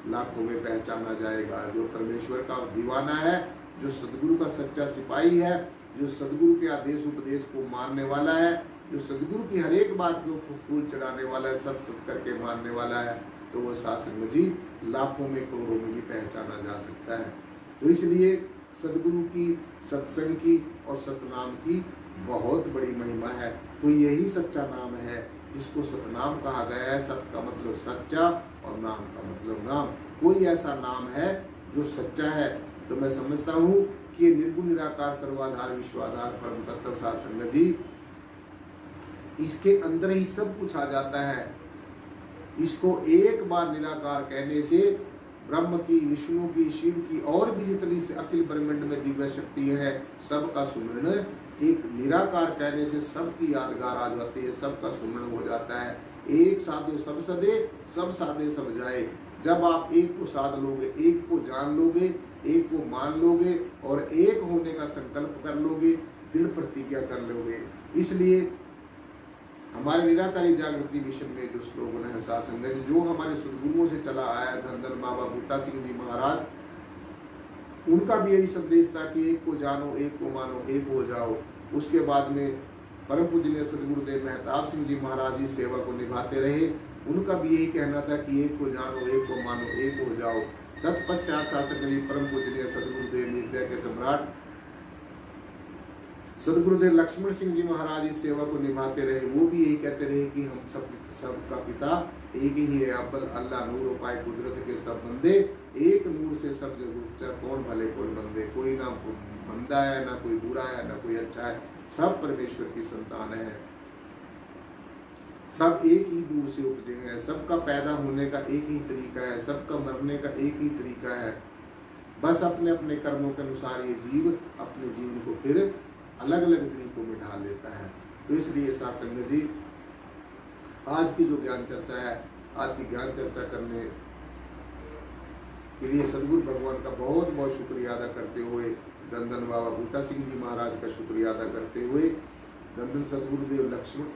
लाखों में पहचाना जाएगा। जो परमेश्वर का दीवाना है, जो सदगुरु का सच्चा सिपाही है, जो सदगुरु के आदेश उपदेश को मानने वाला है, जो सदगुरु की हर एक बात को फूल चढ़ाने वाला है, सत सत करके मानने वाला है, तो वो साध संगत जी लाखों में करोड़ों में भी पहचाना जा सकता है। तो इसलिए सदगुरु की, सत्संग की और सतनाम की बहुत बड़ी महिमा है। तो यही सच्चा नाम है जिसको सतनाम कहा गया है। सत का मतलब सच्चा और नाम का मतलब नाम। कोई ऐसा नाम है जो सच्चा है, तो मैं समझता हूँ कि ये निर्गुण निराकार सर्वाधार विश्वाधार परम तत्व साध संगत जी, इसके अंदर ही सब कुछ आ जाता है। इसको एक बार निराकार कहने से ब्रह्म की, विष्णु की, शिव की और भी जितनी से अखिल ब्रह्मांड में दिव्य शक्ति है, सबका सुमरन एक निराकार कहने से सबकी यादगार आ जाती है, सबका सुमरन हो जाता है। एक साधो सब सदे, सब साधे सब जाए। जब आप एक को साध लोगे, एक को जान लोगे, एक को मान लोगे और एक होने का संकल्प कर लोगे, दृढ़ प्रतिज्ञा कर लोगे। इसलिए हमारे निराकारी जागृति मिशन में जो स्लोगन है साध संगत, जो हमारे सदगुरुओं से चला आया, धन धन बाबा बूटा सिंह जी महाराज, उनका भी यही संदेश था कि एक को जानो, एक को मानो, एक हो जाओ। उसके बाद में परम पूजनीय सदगुरुदेव मेहताब सिंह जी महाराज जी सेवा को निभाते रहे। उनका भी यही कहना था कि एक को जानो, एक को मानो, एक हो जाओ। तत्पश्चात साध संगत जी परम पूजनीय सदगुरुदेव निर्दय के सम्राट सदगुरुदेव लक्ष्मण सिंह जी महाराज इस सेवा को निभाते रहे। वो भी यही कहते रहे कि हम सबका पिता एक ही है, अव्वल अल्लाह नूर उपाय कुदरत के सब बंदे, एक नूर से सब जग कौन भले कौन बंदे। कोई ना बंदा है, ना कोई बुरा है, ना कोई अच्छा है, सब परमेश्वर की संतान है। सब एक ही नूर से उपजे हैं, सबका पैदा होने का एक ही तरीका है, सबका मरने का एक ही तरीका है। बस अपने अपने कर्मों के अनुसार ये जीव अपने जीवन को फिर अलग अलग तरीकों में ढाल लेता है। तो इसलिए साध संगत जी, आज की जो ज्ञान चर्चा है, आज की ज्ञान चर्चा करने के लिए सदगुरु भगवान का बहुत बहुत शुक्रिया अदा करते हुए, धन धन बाबा बूटा सिंह जी महाराज का शुक्रिया अदा करते हुए, धन धन सदगुरुदेव लक्ष्मण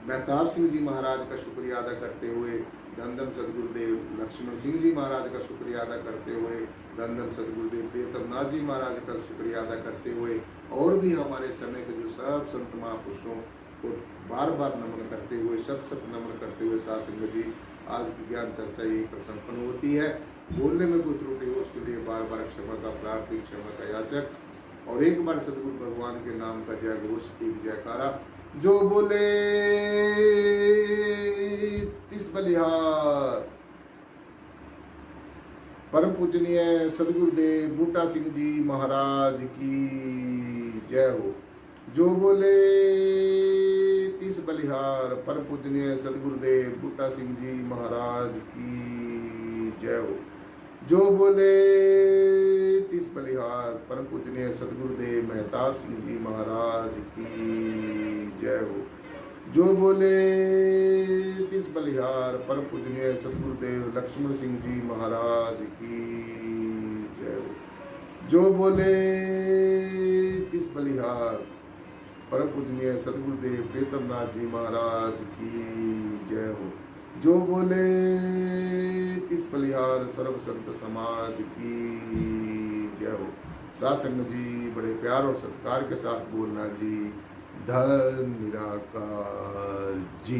मेहताब सिंह जी महाराज का शुक्रिया अदा करते हुए, धन धन सदगुरुदेव लक्ष्मण सिंह जी महाराज का शुक्रिया अदा करते हुए, धन धन सदगुरुदेव प्रियतम नाथ जी महाराज का शुक्रिया अदा करते हुए, और भी हमारे समय के जो सब संत महापुरुषों को बार बार नमन करते हुए, शत शत नमन करते हुए साध संगत जी, आज की ज्ञान चर्चा यही पर संपन्न होती है। बोलने में कोई त्रुटि हो उसके लिए बार बार क्षमा का प्रार्थी, क्षमा का याचक। और एक बार सदगुरु भगवान के नाम का जय घोष, एक जयकारा। जो बोले तिस बलिहार। परम पूजनीय सदगुरुदेव बूटा सिंह जी महाराज की जय हो। जो बोले तिस बलिहार। परम पूजनीय सदगुरुदेव बूटा सिंह जी महाराज की जय हो। जो बोले तिस बलिहार। परम पूजनीय सदगुरुदेव मेहताब सिंह जी महाराज की जय हो। जो बोले तिस बलिहार। परम पूजनीय सदगुरुदेव लक्ष्मण सिंह जी महाराज की जय हो। जो बोले तिस बलिहार। परम पूजनीय सदगुरुदेव प्रीतम नाथ जी महाराज की जय हो। जो बोले तिस बलिहार सर्व संत समाज की जय हो। साथ संगत जी बड़े प्यार और सत्कार के साथ बोलना जी। धन निराकार जी।